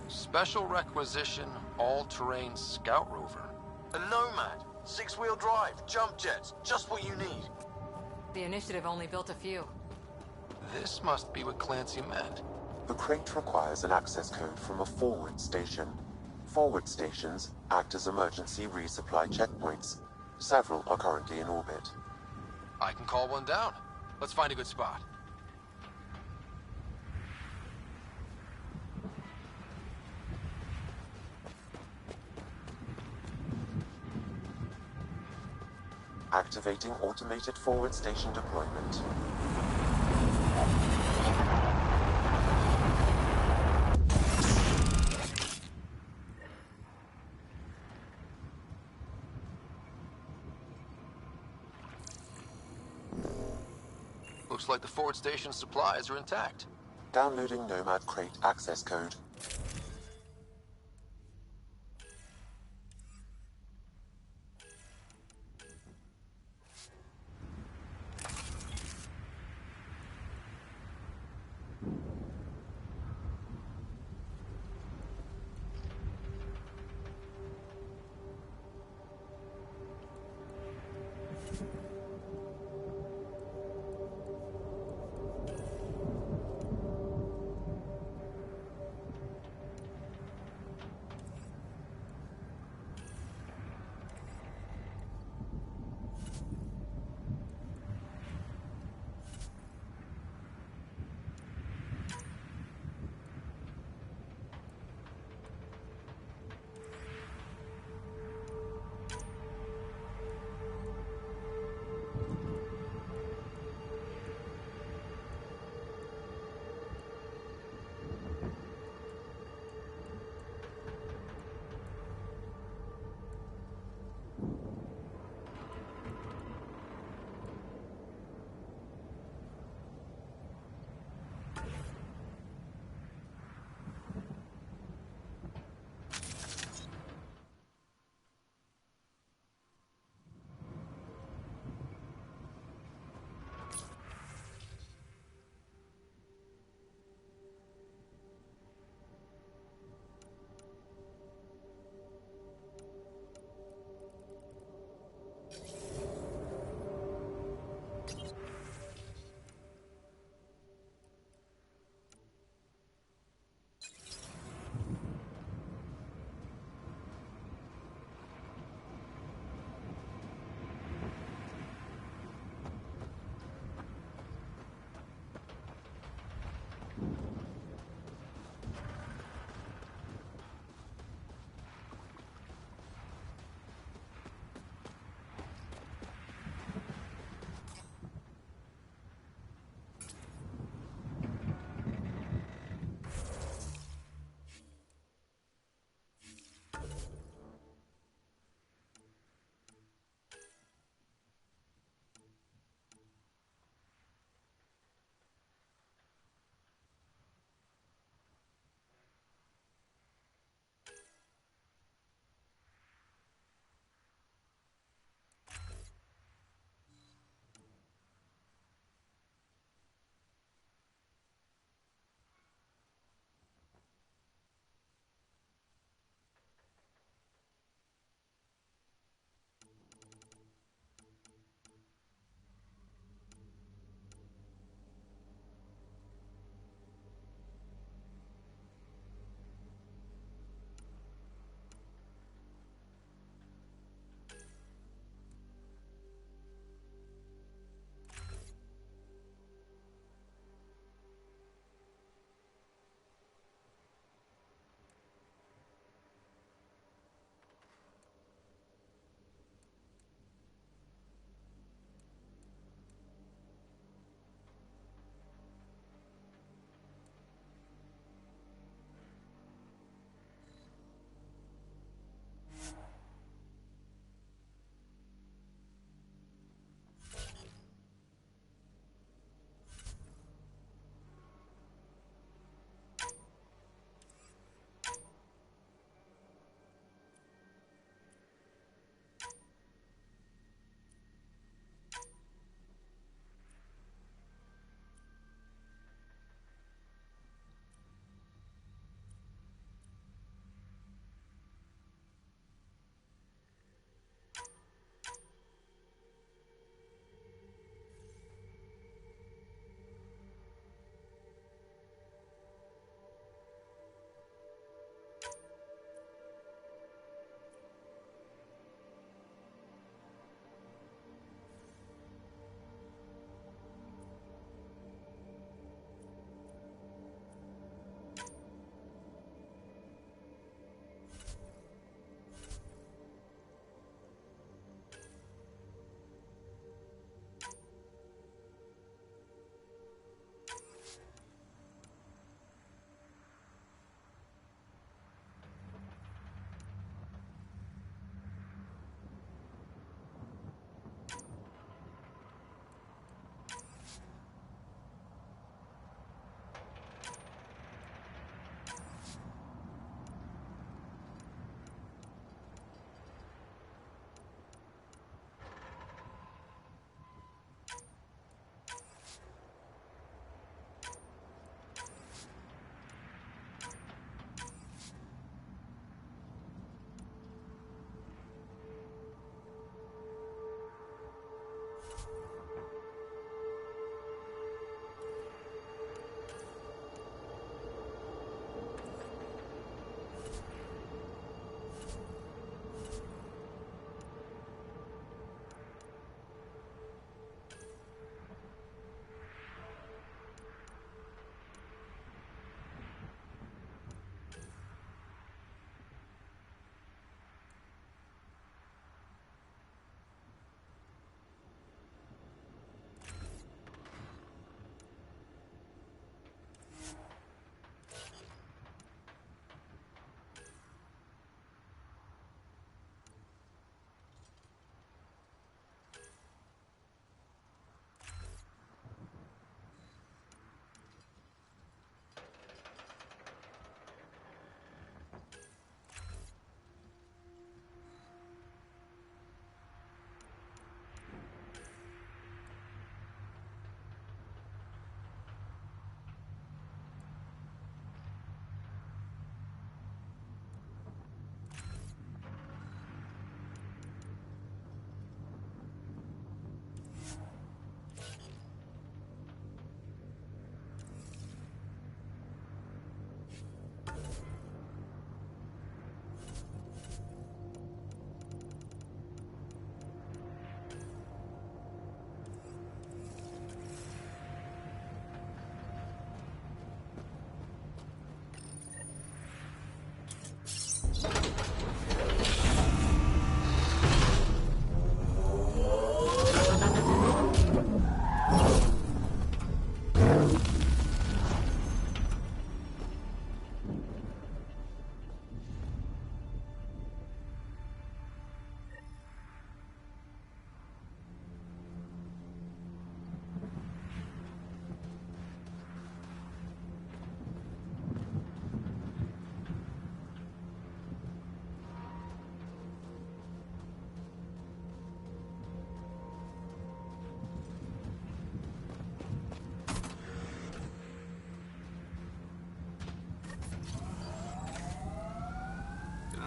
Special requisition, all-terrain scout rover. A Nomad, 6-wheel drive, jump jets, just what you need. The initiative only built a few. This must be what Clancy meant. The crate requires an access code from a forward station. Forward stations act as emergency resupply checkpoints. Several are currently in orbit. I can call one down. Let's find a good spot. Activating automated forward station deployment. Looks like the forward station supplies are intact. Downloading Nomad crate access code.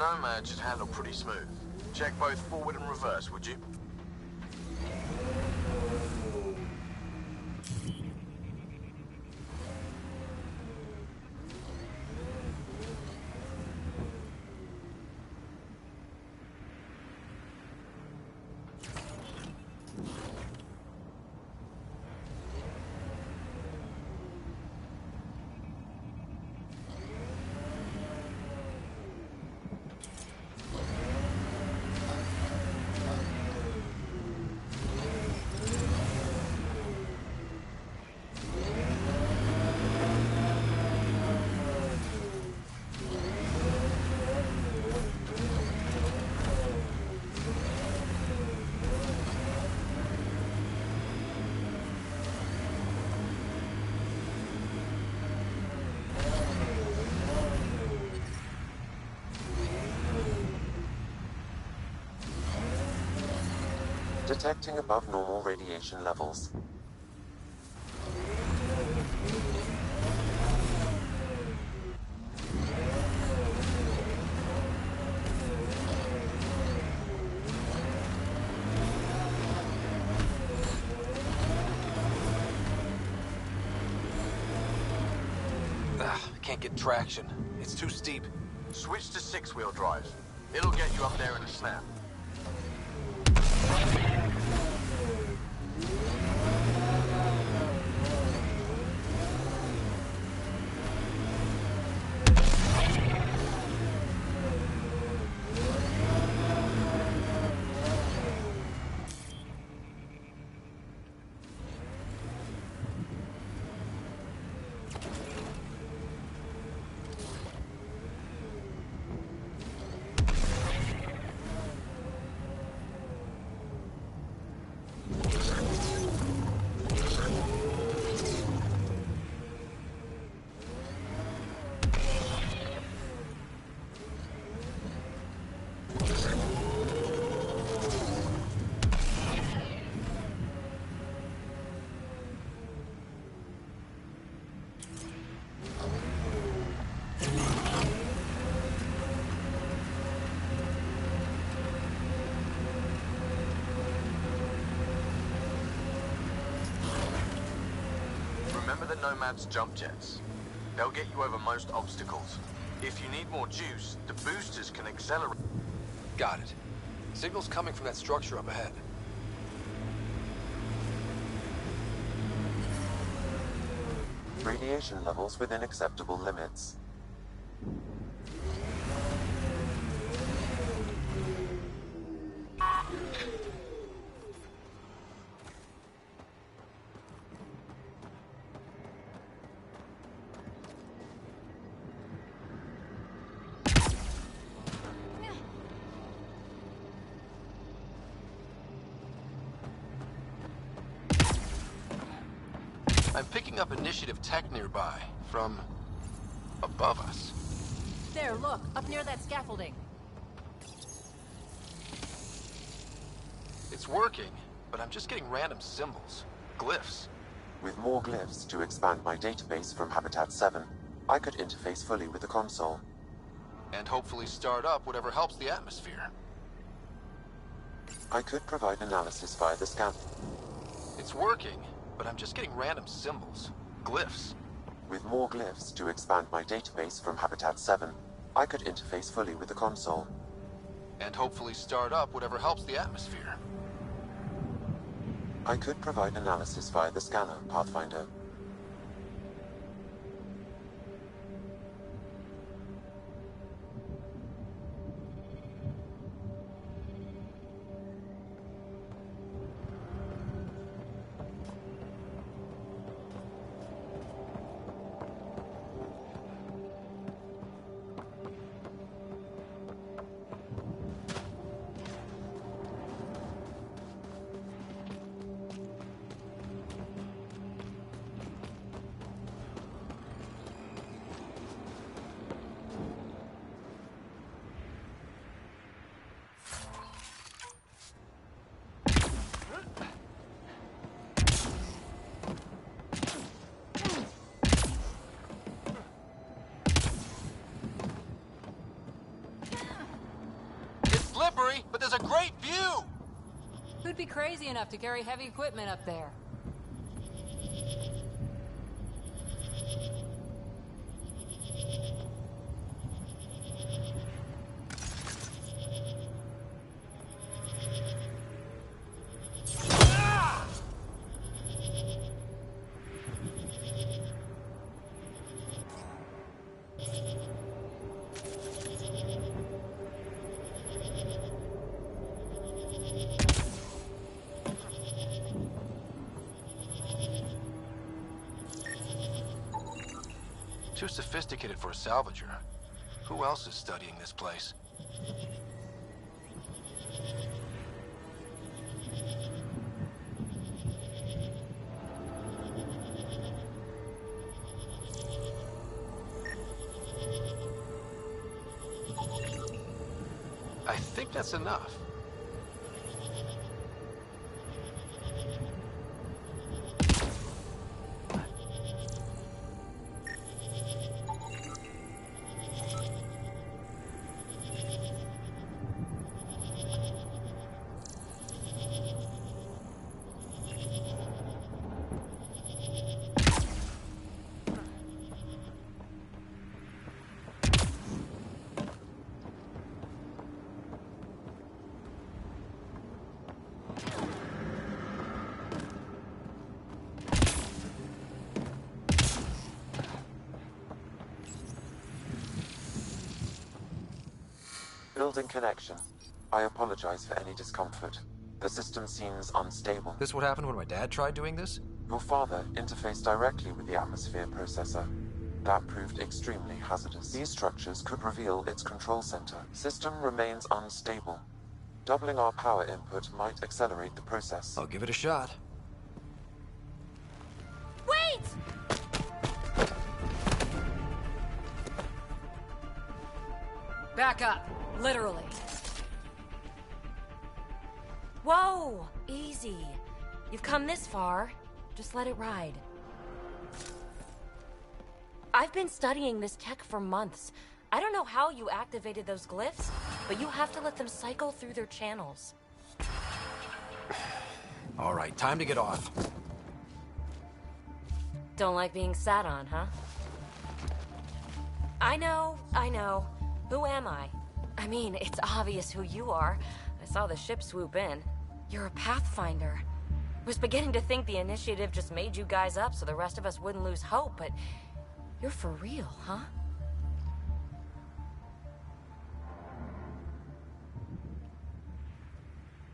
Nomad should handle pretty smooth. Check both forward and reverse, would you? Detecting above normal radiation levels. Can't get traction. It's too steep. Switch to six-wheel drive. It'll get you up there in a snap. Remember the Nomad's jump jets. They'll get you over most obstacles. If you need more juice, the boosters can accelerate. Got it. Signal's coming from that structure up ahead. Radiation levels within acceptable limits. I'm picking up initiative tech nearby, from above us. There, look, up near that scaffolding. It's working, but I'm just getting random symbols, glyphs. With more glyphs to expand my database from Habitat 7, I could interface fully with the console. And hopefully start up whatever helps the atmosphere. I could provide analysis via the scan. It's working, but I'm just getting random symbols, glyphs. With more glyphs to expand my database from Habitat 7, I could interface fully with the console. And hopefully start up whatever helps the atmosphere. I could provide analysis via the scanner, Pathfinder. Gary, but there's a great view! Who'd be crazy enough to carry heavy equipment up there? Too sophisticated for a salvager. Who else is studying this place? I think that's enough. Building connection. I apologize for any discomfort. The system seems unstable. This what happened when my dad tried doing this? Your father interfaced directly with the atmosphere processor. That proved extremely hazardous. These structures could reveal its control center. System remains unstable. Doubling our power input might accelerate the process. I'll give it a shot. Wait! Back up. Literally. Whoa! Easy. You've come this far. Just let it ride. I've been studying this tech for months. I don't know how you activated those glyphs, but you have to let them cycle through their channels. All right, time to get off. Don't like being sat on, huh? I know. Who am I? I mean, it's obvious who you are. I saw the ship swoop in. You're a Pathfinder. Was beginning to think the initiative just made you guys up so the rest of us wouldn't lose hope, but you're for real, huh?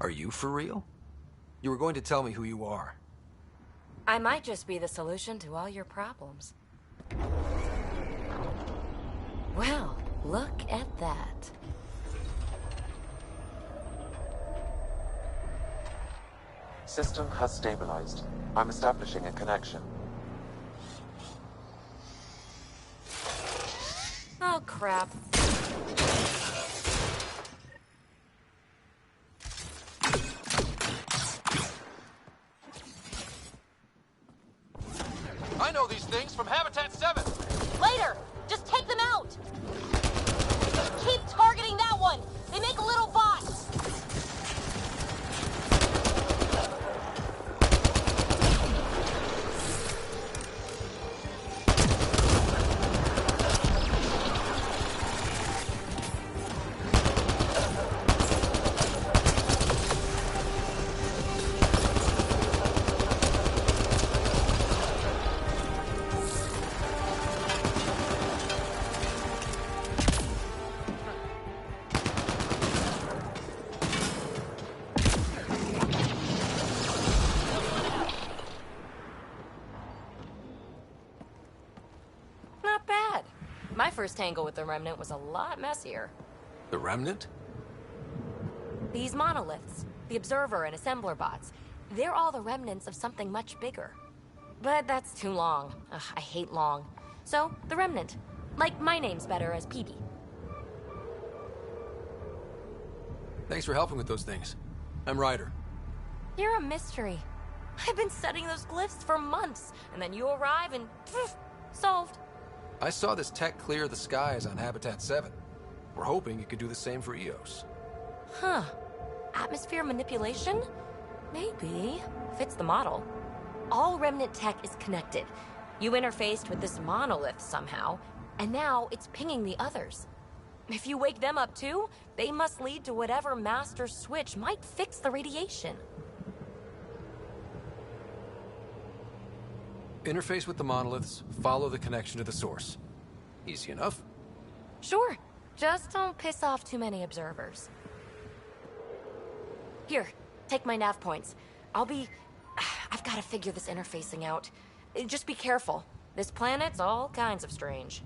Are you for real? You were going to tell me who you are. I might just be the solution to all your problems. Well, look at that. System has stabilized. I'm establishing a connection. Oh, crap. I know these things from Habitat 7! Later! Just take them out! Keep targeting that one! They make little bots! My first tangle with the Remnant was a lot messier. The Remnant? These monoliths, the Observer and Assembler bots, they're all the remnants of something much bigger. But that's too long. Ugh, I hate long. So, the Remnant. Like, my name's better as PB. Thanks for helping with those things. I'm Ryder. You're a mystery. I've been studying those glyphs for months, and then you arrive and... poof, solved. I saw this tech clear the skies on Habitat 7. We're hoping it could do the same for EOS. Huh. Atmosphere manipulation? Maybe. Fits the model. All Remnant tech is connected. You interfaced with this monolith somehow, and now it's pinging the others. If you wake them up too, they must lead to whatever master switch might fix the radiation. Interface with the monoliths, follow the connection to the source. Easy enough. Sure. Just don't piss off too many observers. Here, take my nav points. I've got to figure this interfacing out. Just be careful. This planet's all kinds of strange.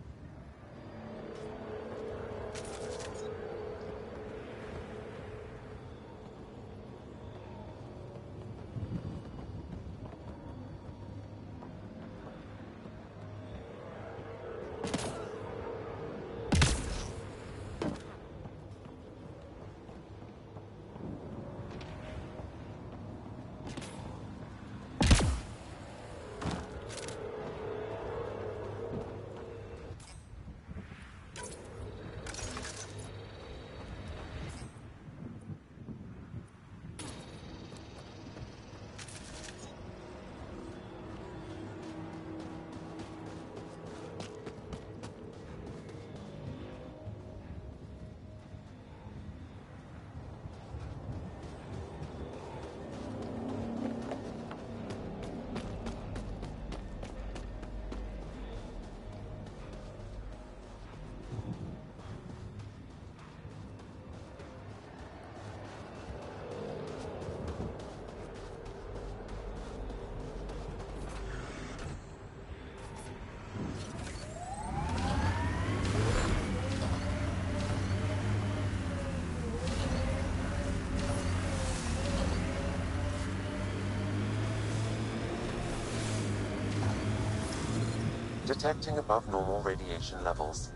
Detecting above normal radiation levels.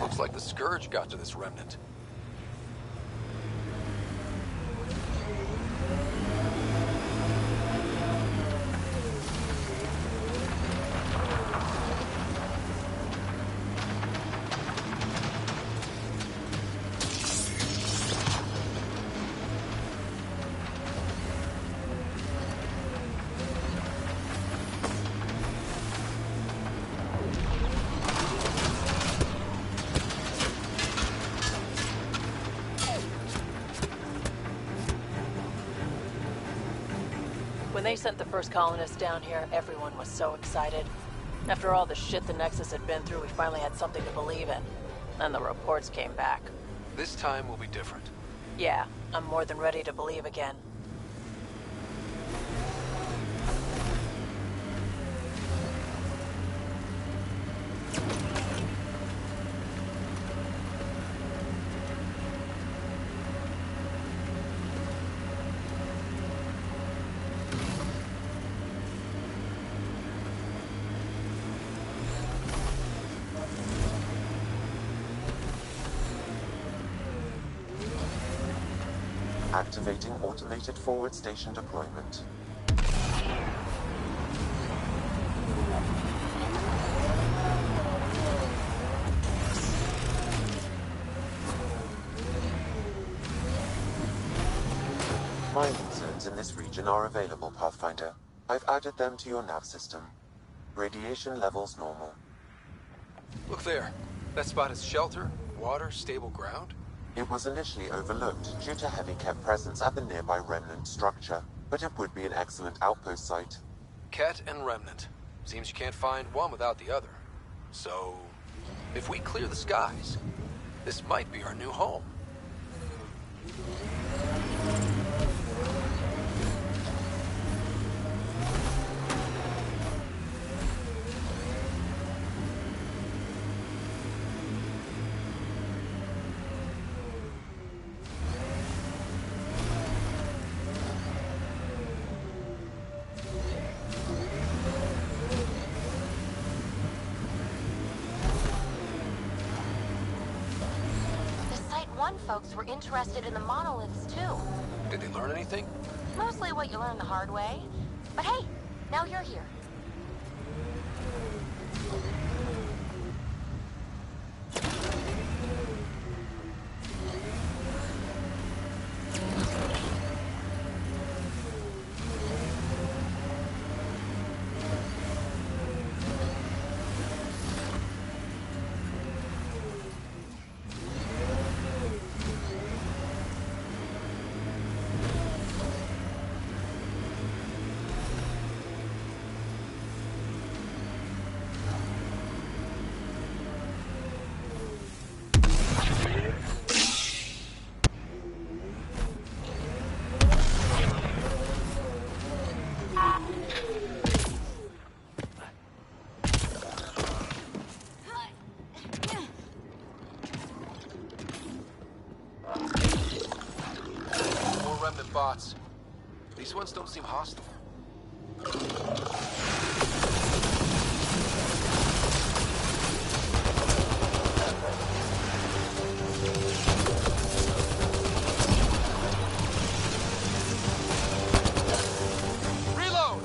Looks like the Scourge got to this remnant. When they sent the first colonists down here, everyone was so excited. After all the shit the Nexus had been through, we finally had something to believe in. Then the reports came back. This time will be different. Yeah, I'm more than ready to believe again. Activating automated forward station deployment. Mining zones in this region are available, Pathfinder. I've added them to your nav system. Radiation levels normal. Look there. That spot is shelter, water, stable ground. It was initially overlooked due to heavy kept presence at the nearby remnant structure, but it would be an excellent outpost site. Ket and remnant. Seems you can't find one without the other. So, if we clear the skies, this might be our new home. Folks were interested in the monoliths too. Did they learn anything? Mostly what you learn the hard way. But hey, now you're here. Bots. These ones don't seem hostile. Reload!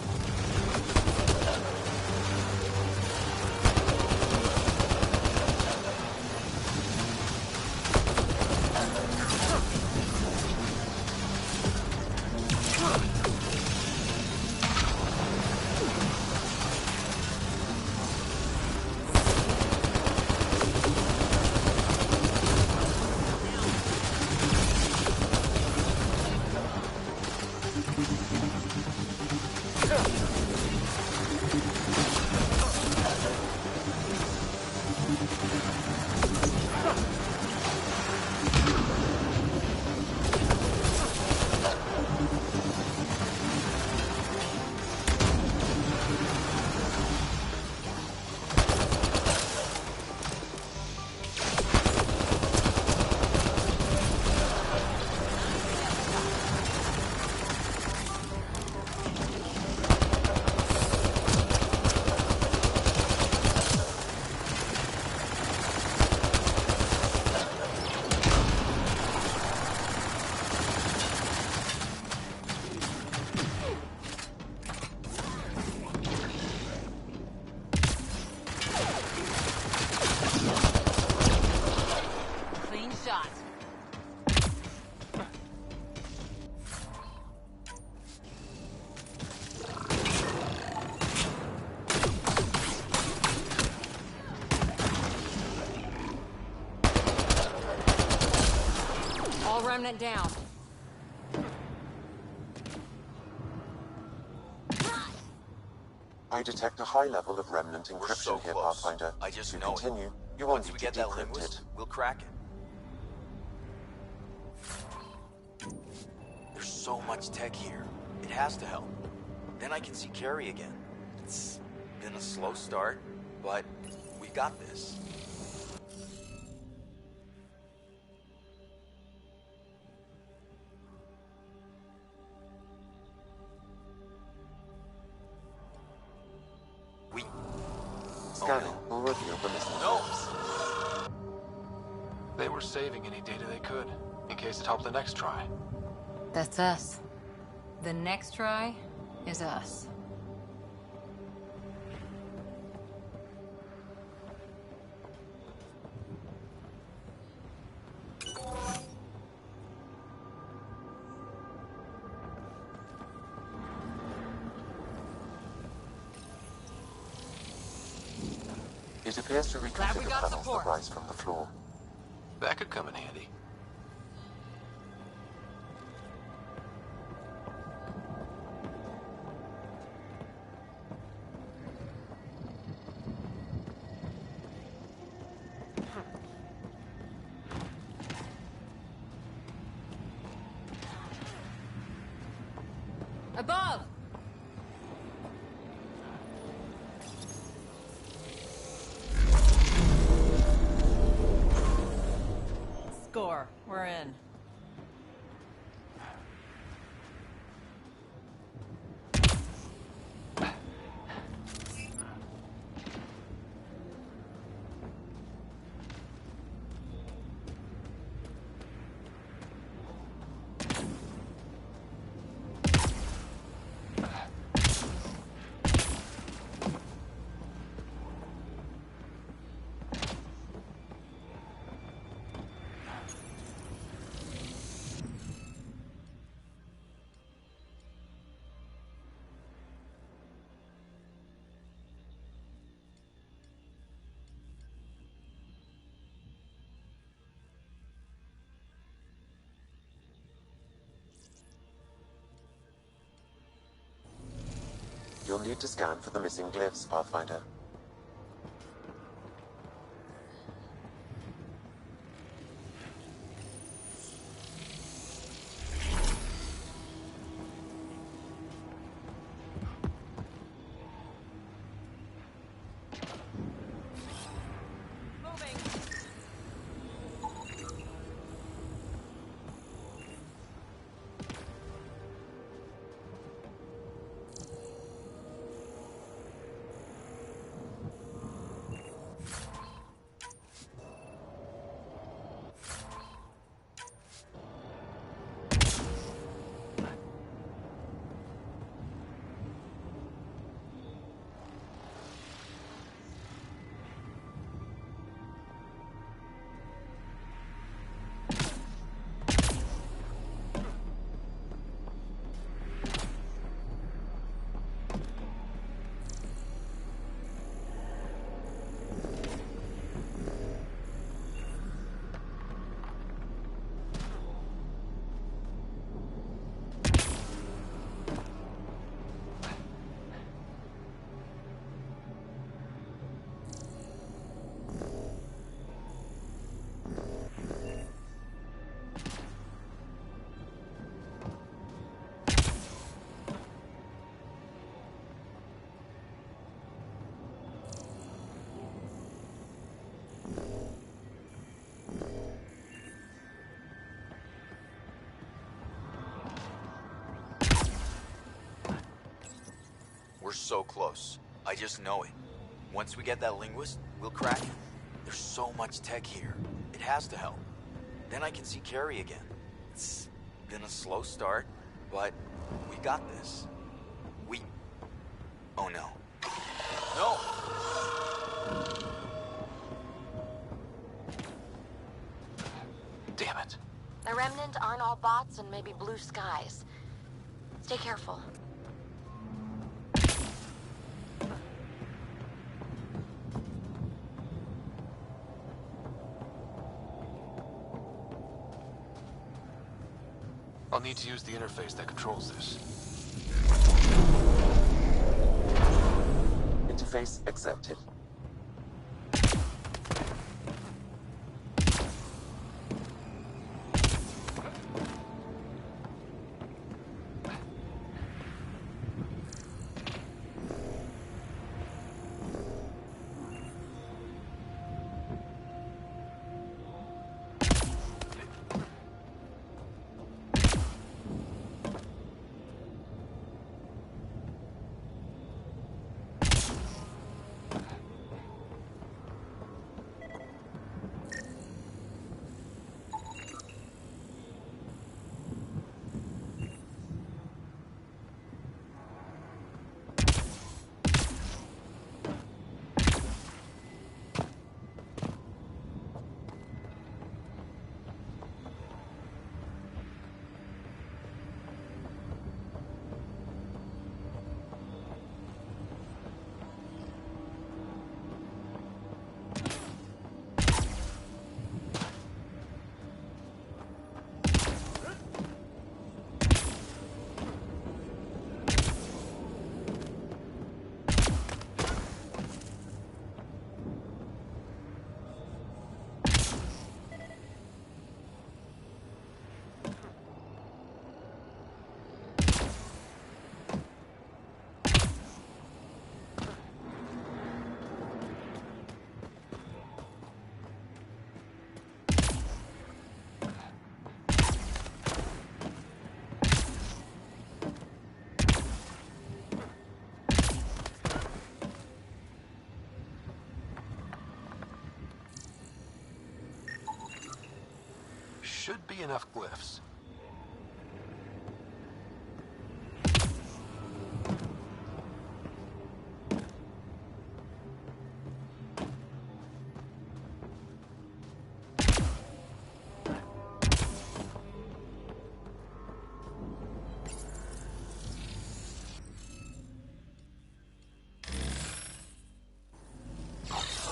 Remnant down. I detect a high level of remnant encryption so here, close. Pathfinder. I just to know it. continue, you will Once need we to get that decrypt linguist, it. we'll crack it. There's so much tech here. It has to help. Then I can see Carrie again. It's been a slow start, but we got this. Scanning will reveal the missing steps. They were saving any data they could, in case it helped the next try. That's us. The next try is us. It appears to reconfigure panels that rise from the floor. That could come in handy. Above! Score. We're in. You'll need to scan for the missing glyphs, Pathfinder. We're so close. I just know it. Once we get that linguist, we'll crack it. There's so much tech here. It has to help. Then I can see Carrie again. It's been a slow start, but we got this. Oh no. No! Damn it. The Remnant aren't all bots and maybe blue skies. Stay careful. I'll need to use the interface that controls this. Interface accepted. Should be enough glyphs.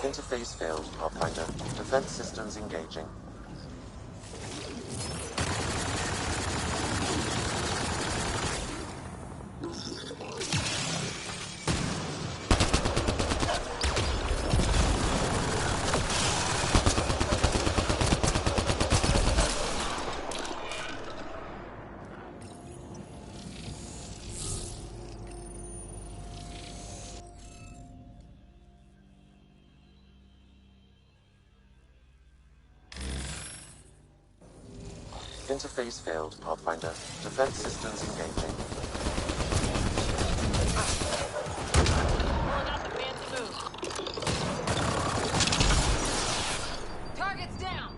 Interface failed, Pathfinder. Defense systems engaging. Interface failed, Pathfinder. Defense systems engaging. Pulling out the fancy move. Target's down!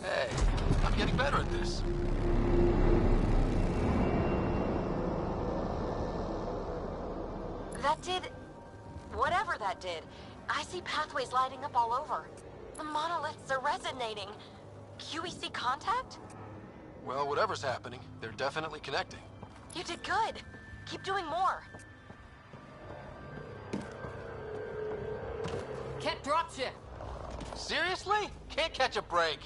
Hey, I'm getting better at this. That did... whatever that did. I see pathways lighting up all over. The monoliths are resonating. QEC contact? Well, whatever's happening, they're definitely connecting. You did good. Keep doing more. Ket dropship! Seriously? Can't catch a break.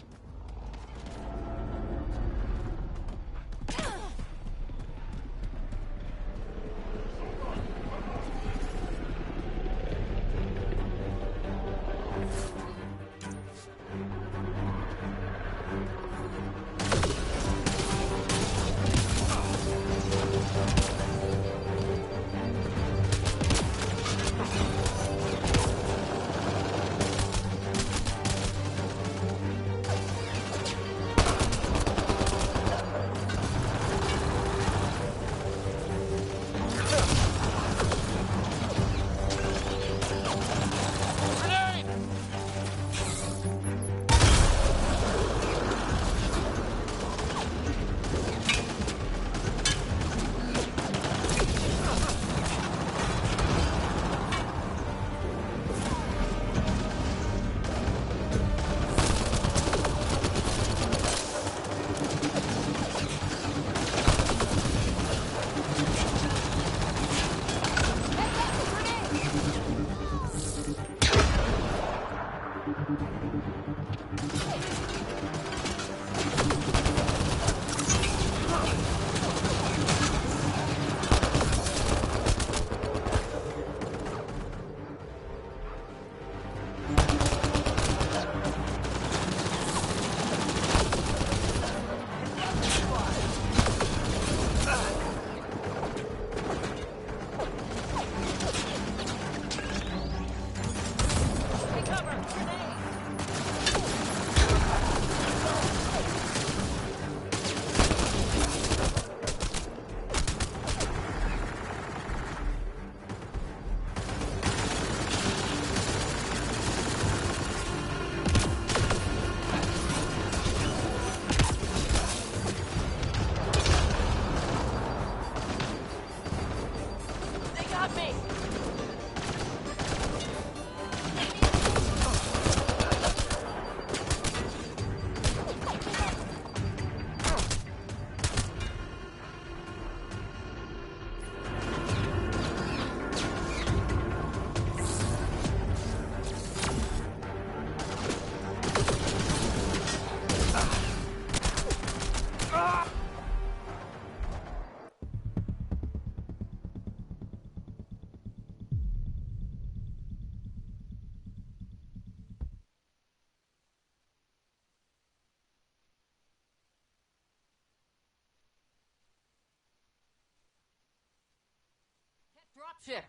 Dropship.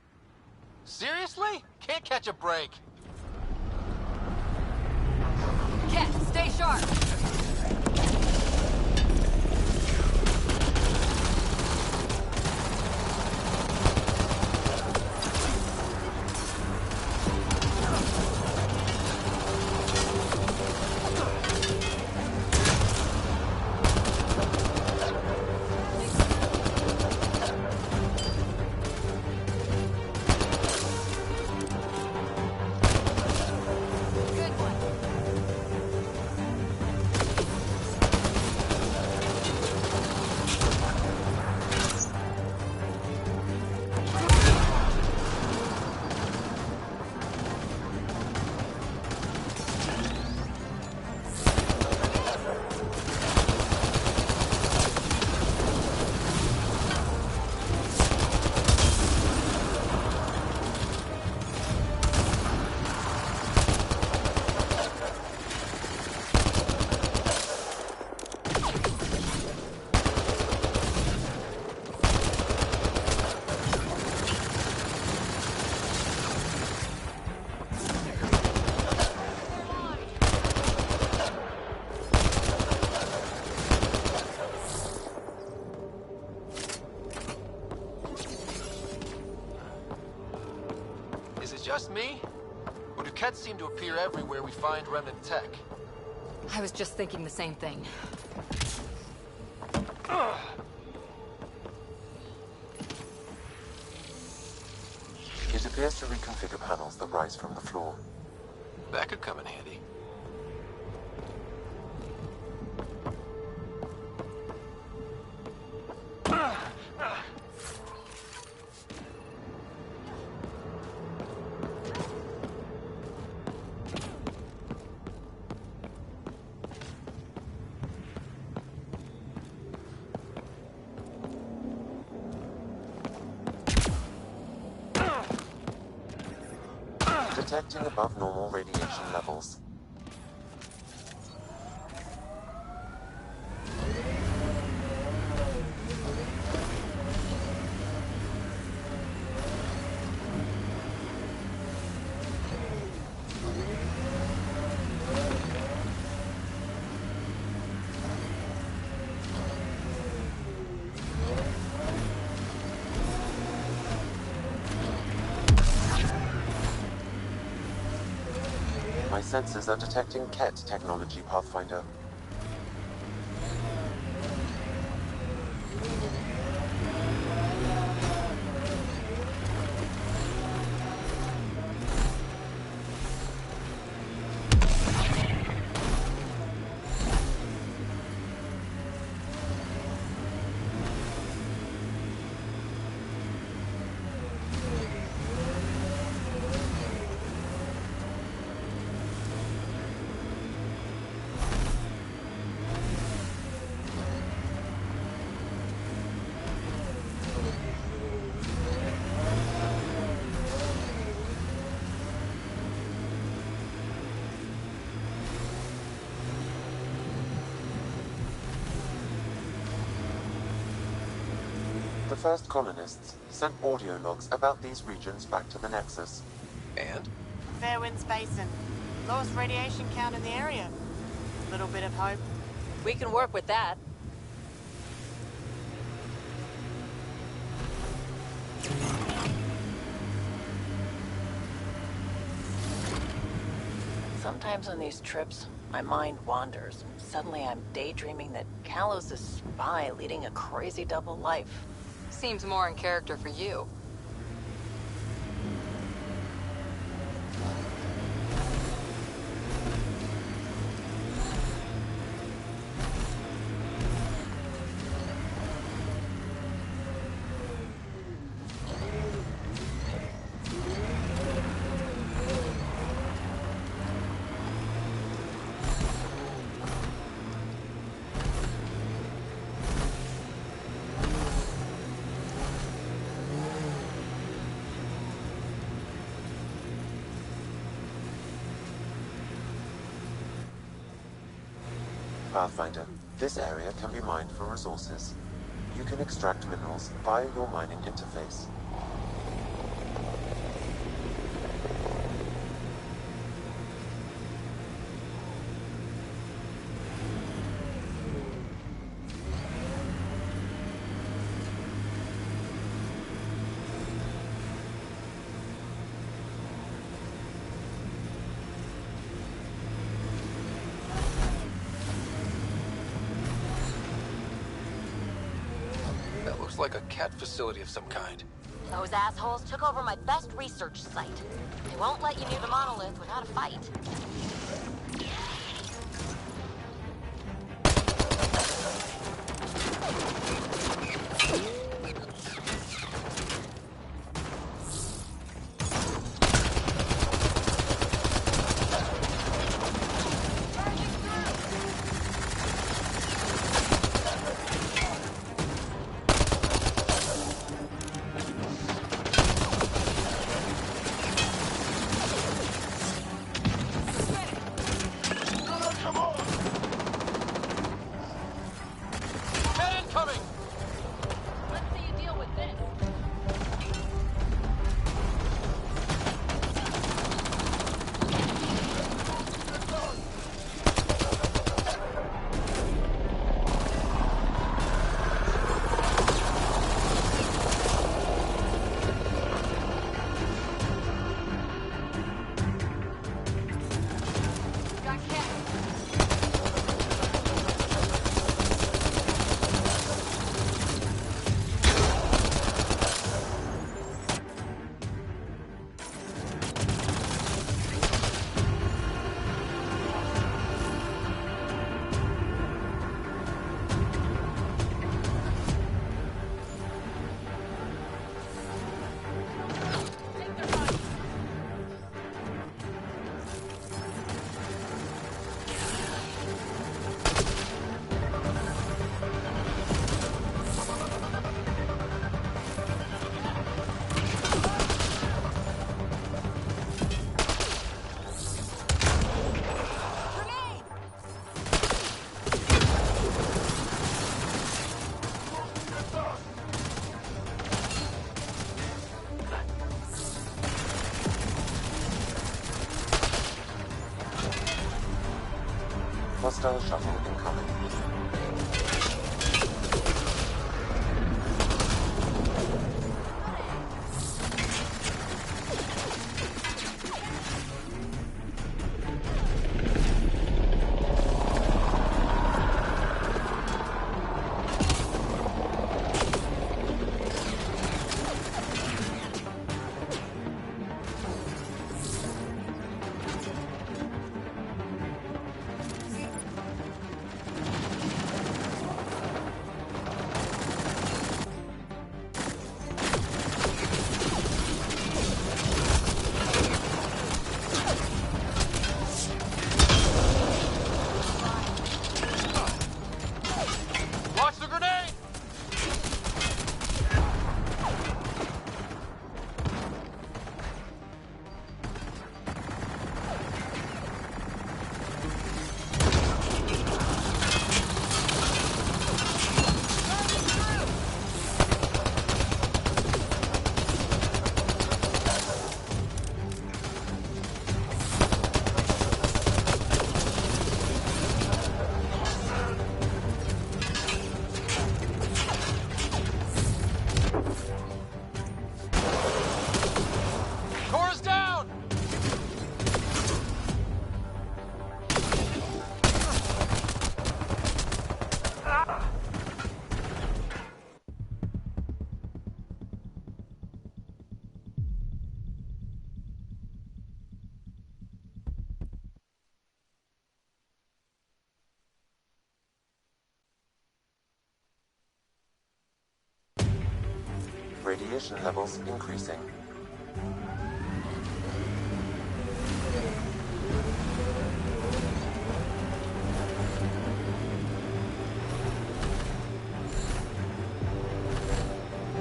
Seriously? Can't catch a break. Cat, stay sharp. Is it just me? Or do Kets seem to appear everywhere we find remnant tech? I was just thinking the same thing. It appears to reconfigure panels that rise from the floor. That could come in handy. Detecting above normal radiation levels. My sensors are detecting Ket technology, Pathfinder. The first colonists sent audio logs about these regions back to the Nexus. And? Fair winds basin. Lowest radiation count in the area. Little bit of hope. We can work with that. Sometimes on these trips, my mind wanders. Suddenly I'm daydreaming that Callow's a spy leading a crazy double life. Seems more in character for you. Pathfinder, this area can be mined for resources. You can extract minerals via your mining interface. looks like a cat facility of some kind. Those assholes took over my best research site. They won't let you near the monolith without a fight. Hostile shuttle incoming. Radiation levels increasing.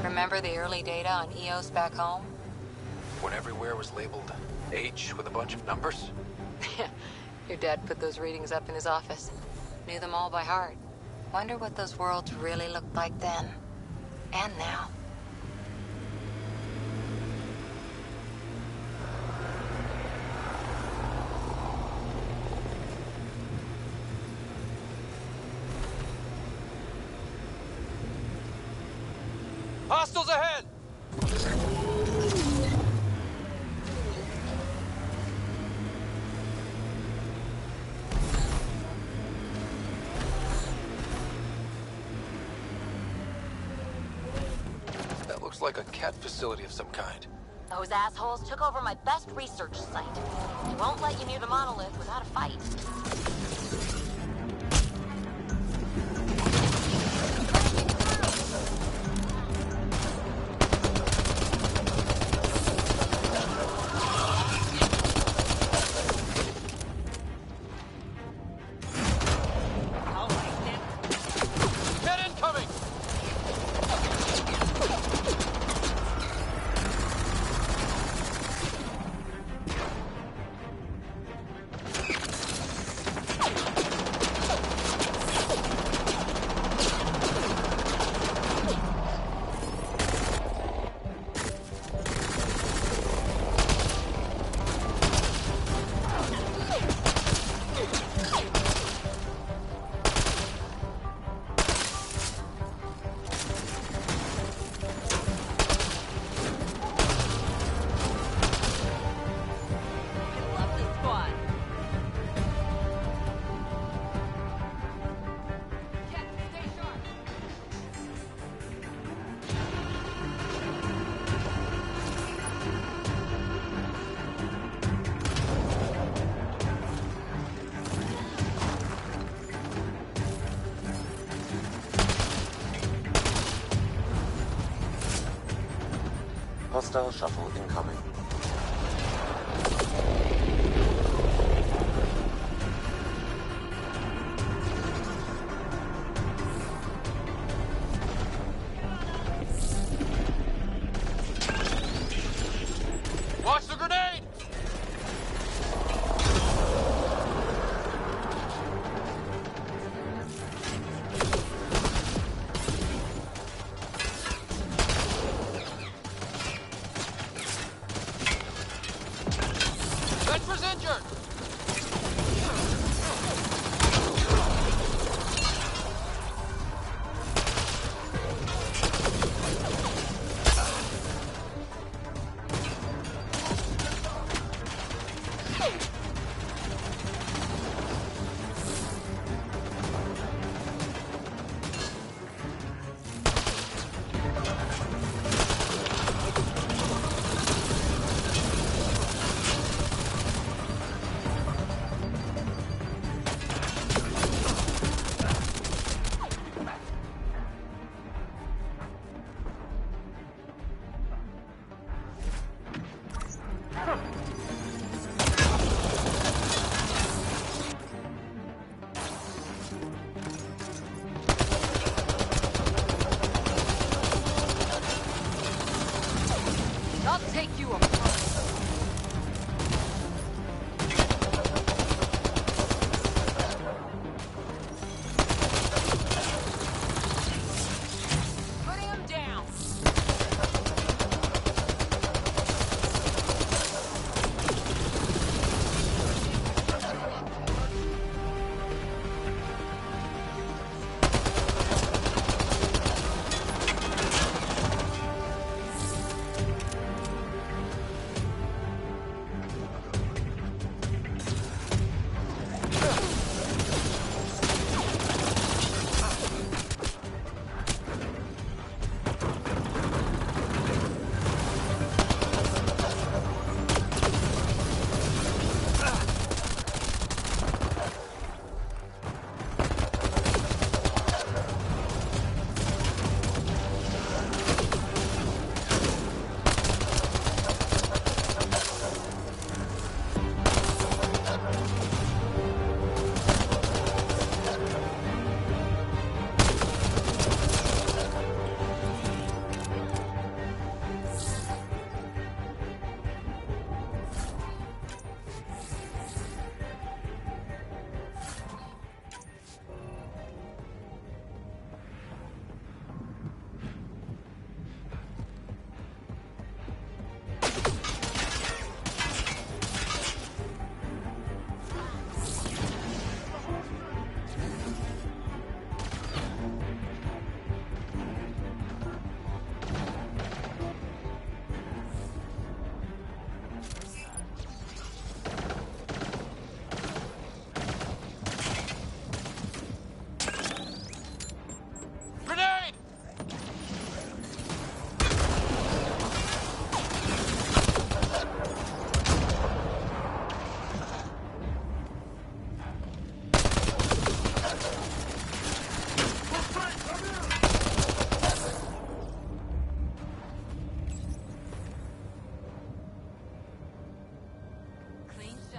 Remember the early data on EOS back home? When everywhere was labeled H with a bunch of numbers? Your dad put those readings up in his office. Knew them all by heart. Wonder what those worlds really looked like then. And now. Hostiles ahead! like a cat facility of some kind. Those assholes took over my best research site. They won't let you near the monolith without a fight. Hostile shuttle incoming. Watch the grenade! Ventra's injured!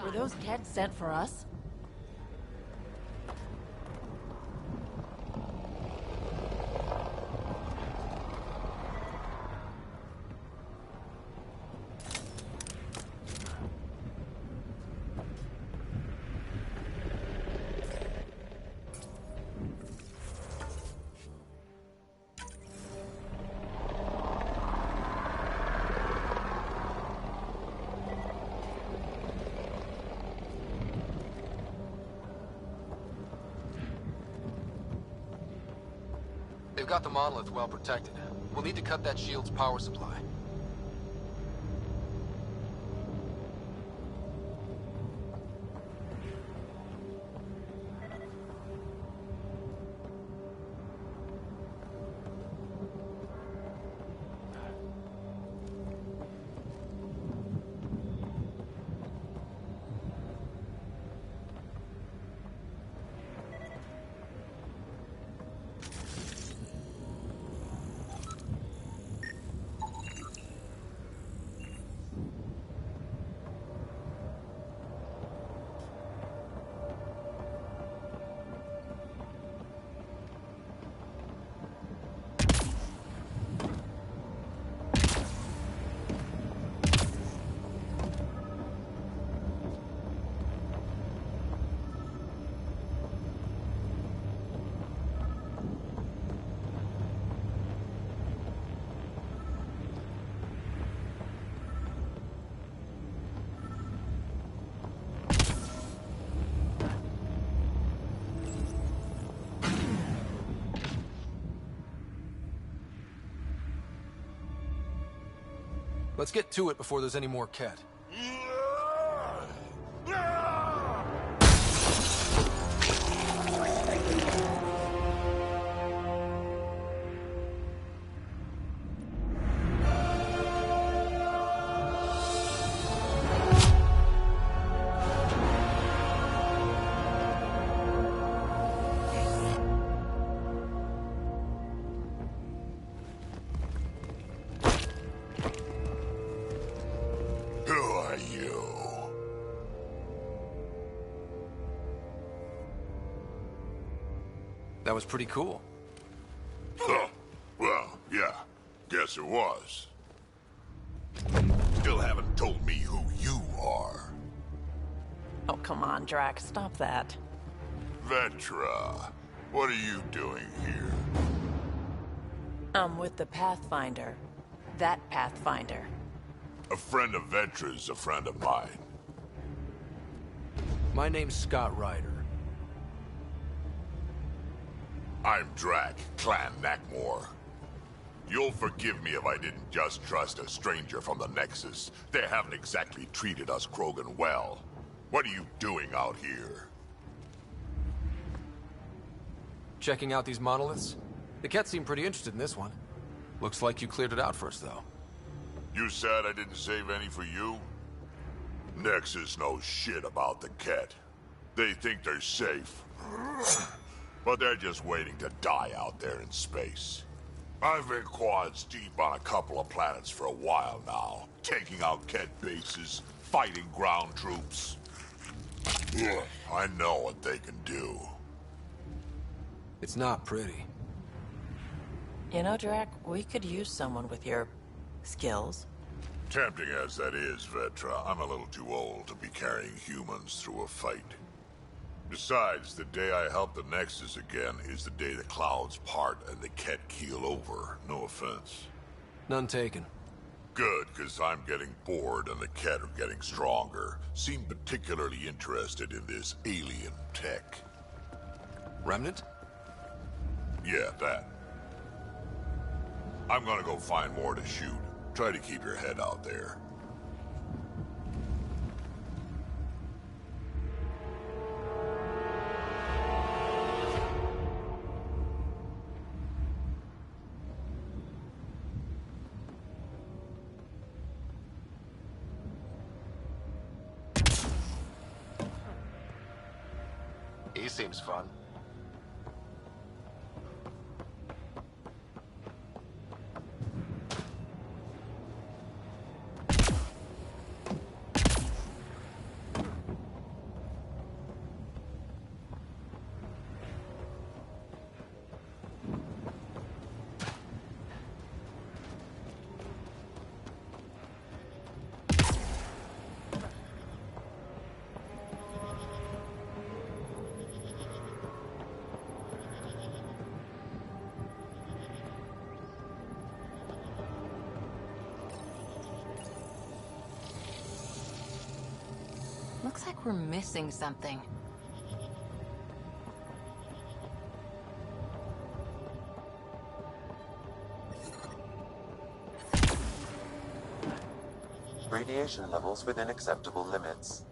Were those Kett sent for us? They've got the monolith well protected. We'll need to cut that shield's power supply. Let's get to it before there's any more Kett. That was pretty cool. Huh. Well, yeah. Guess it was. Still haven't told me who you are. Oh, come on, Drac. Stop that. Vetra, what are you doing here? I'm with the Pathfinder. That Pathfinder. A friend of Vetra's a friend of mine. My name's Scott Ryder. I'm Drac, Clan Nakmor. You'll forgive me if I didn't just trust a stranger from the Nexus. They haven't exactly treated us Krogan well. What are you doing out here? Checking out these monoliths? The Kett seem pretty interested in this one. Looks like you cleared it out first, though. You said I didn't save any for you? Nexus knows shit about the Kett. They think they're safe. But they're just waiting to die out there in space. I've been quads deep on a couple of planets for a while now, taking out Kett bases, fighting ground troops. Ugh, I know what they can do. It's not pretty. You know, Drac, we could use someone with your skills. Tempting as that is, Vetra, I'm a little too old to be carrying humans through a fight. Besides, the day I help the Nexus again is the day the clouds part and the Kett keel over. No offense. None taken. Good, because I'm getting bored and the Kett are getting stronger. Seem particularly interested in this alien tech. Remnant? Yeah, that. I'm gonna go find more to shoot. Try to keep your head out there. He seems fun. Looks like we're missing something. Radiation levels within acceptable limits.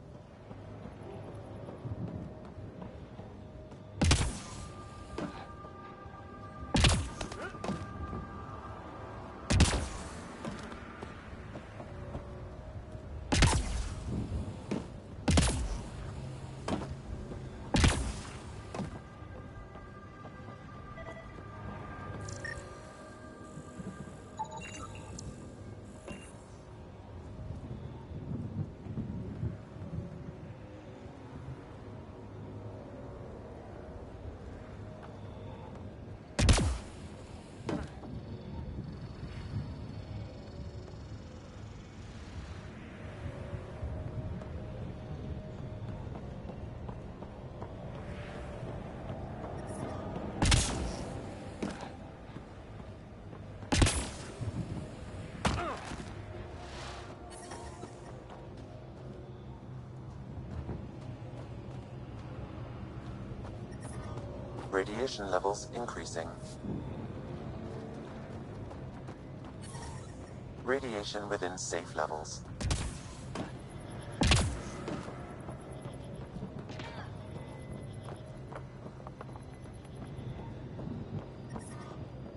Radiation levels increasing. Radiation within safe levels.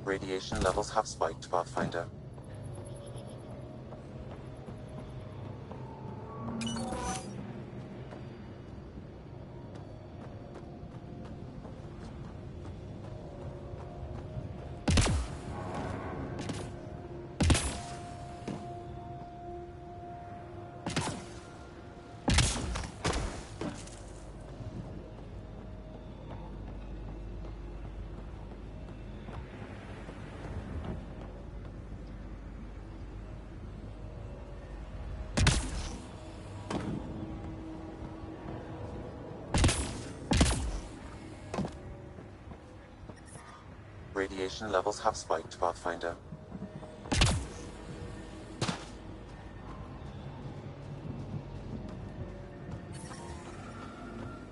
Radiation levels have spiked, Pathfinder. Radiation levels have spiked, Pathfinder.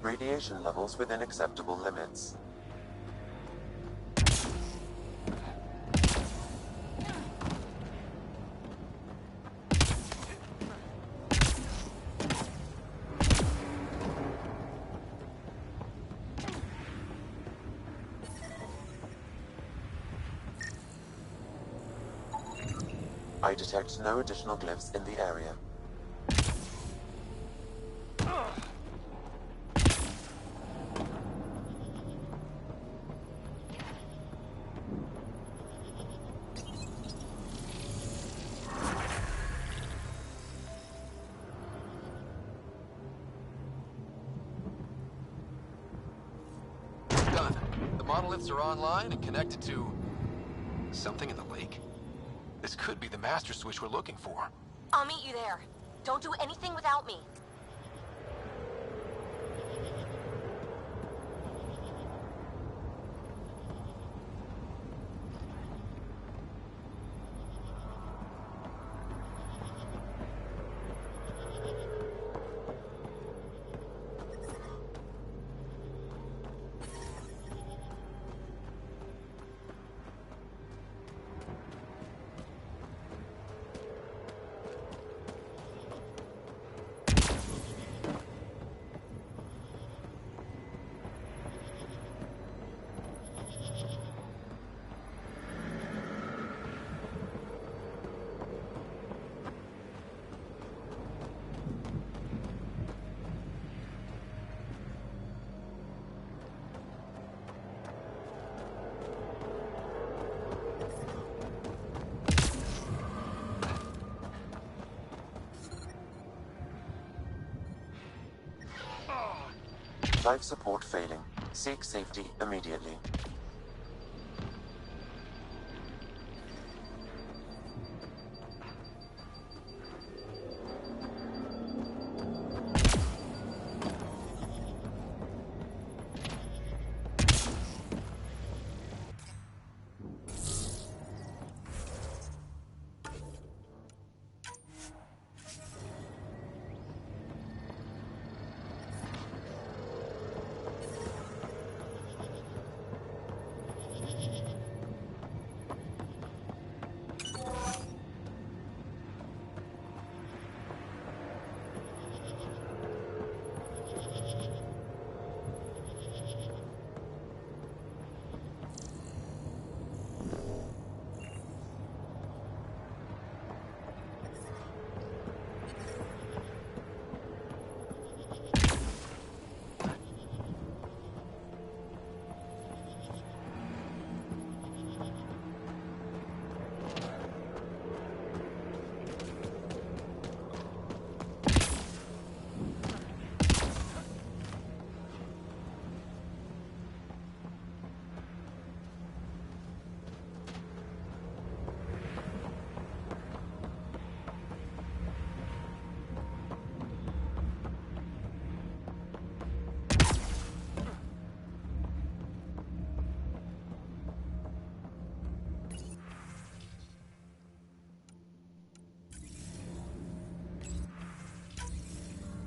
Radiation levels within acceptable limits. I detect no additional glyphs in the area. Done. The monoliths are online and connected to something in the lake. This could be the master switch we're looking for. I'll meet you there. Don't do anything without me. Life support failing. Seek safety immediately.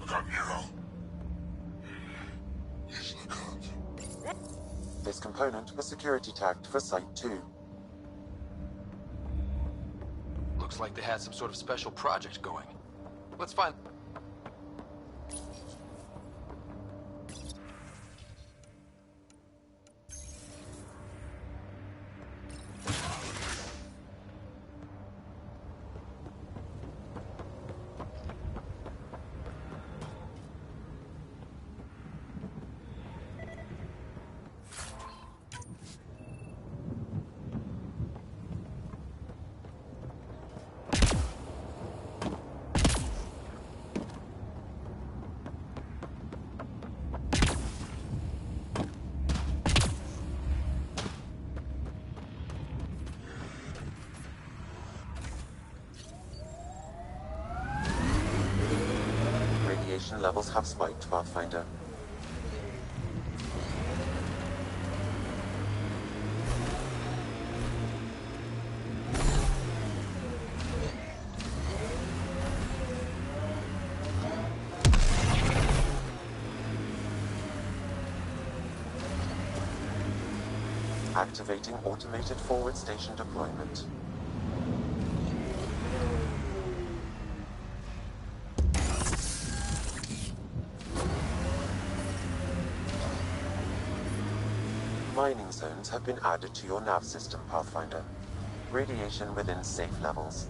gotten here long. Yes, I can't. This component was security tagged for Site 2. Looks like they had some sort of special project going. Let's find... Radiation levels have spiked, Pathfinder. Activating automated forward station deployment. Mining zones have been added to your nav system, Pathfinder. Radiation within safe levels.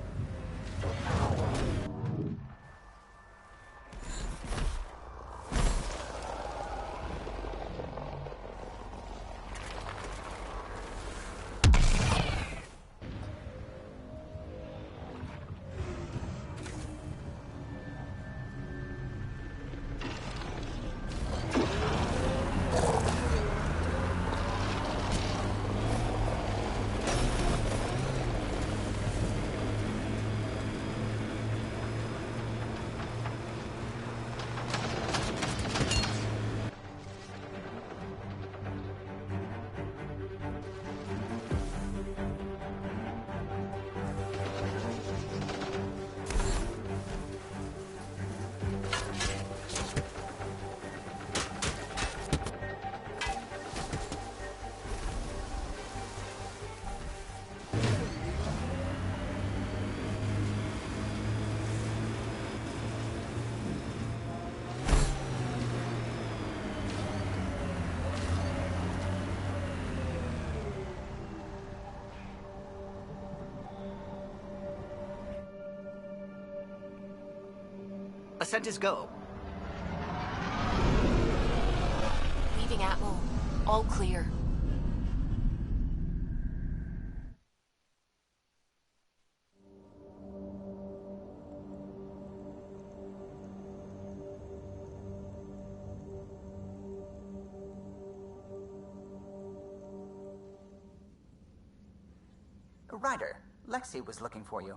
Ascent is go. Leaving Atmo. All clear. Ryder, Lexi was looking for you.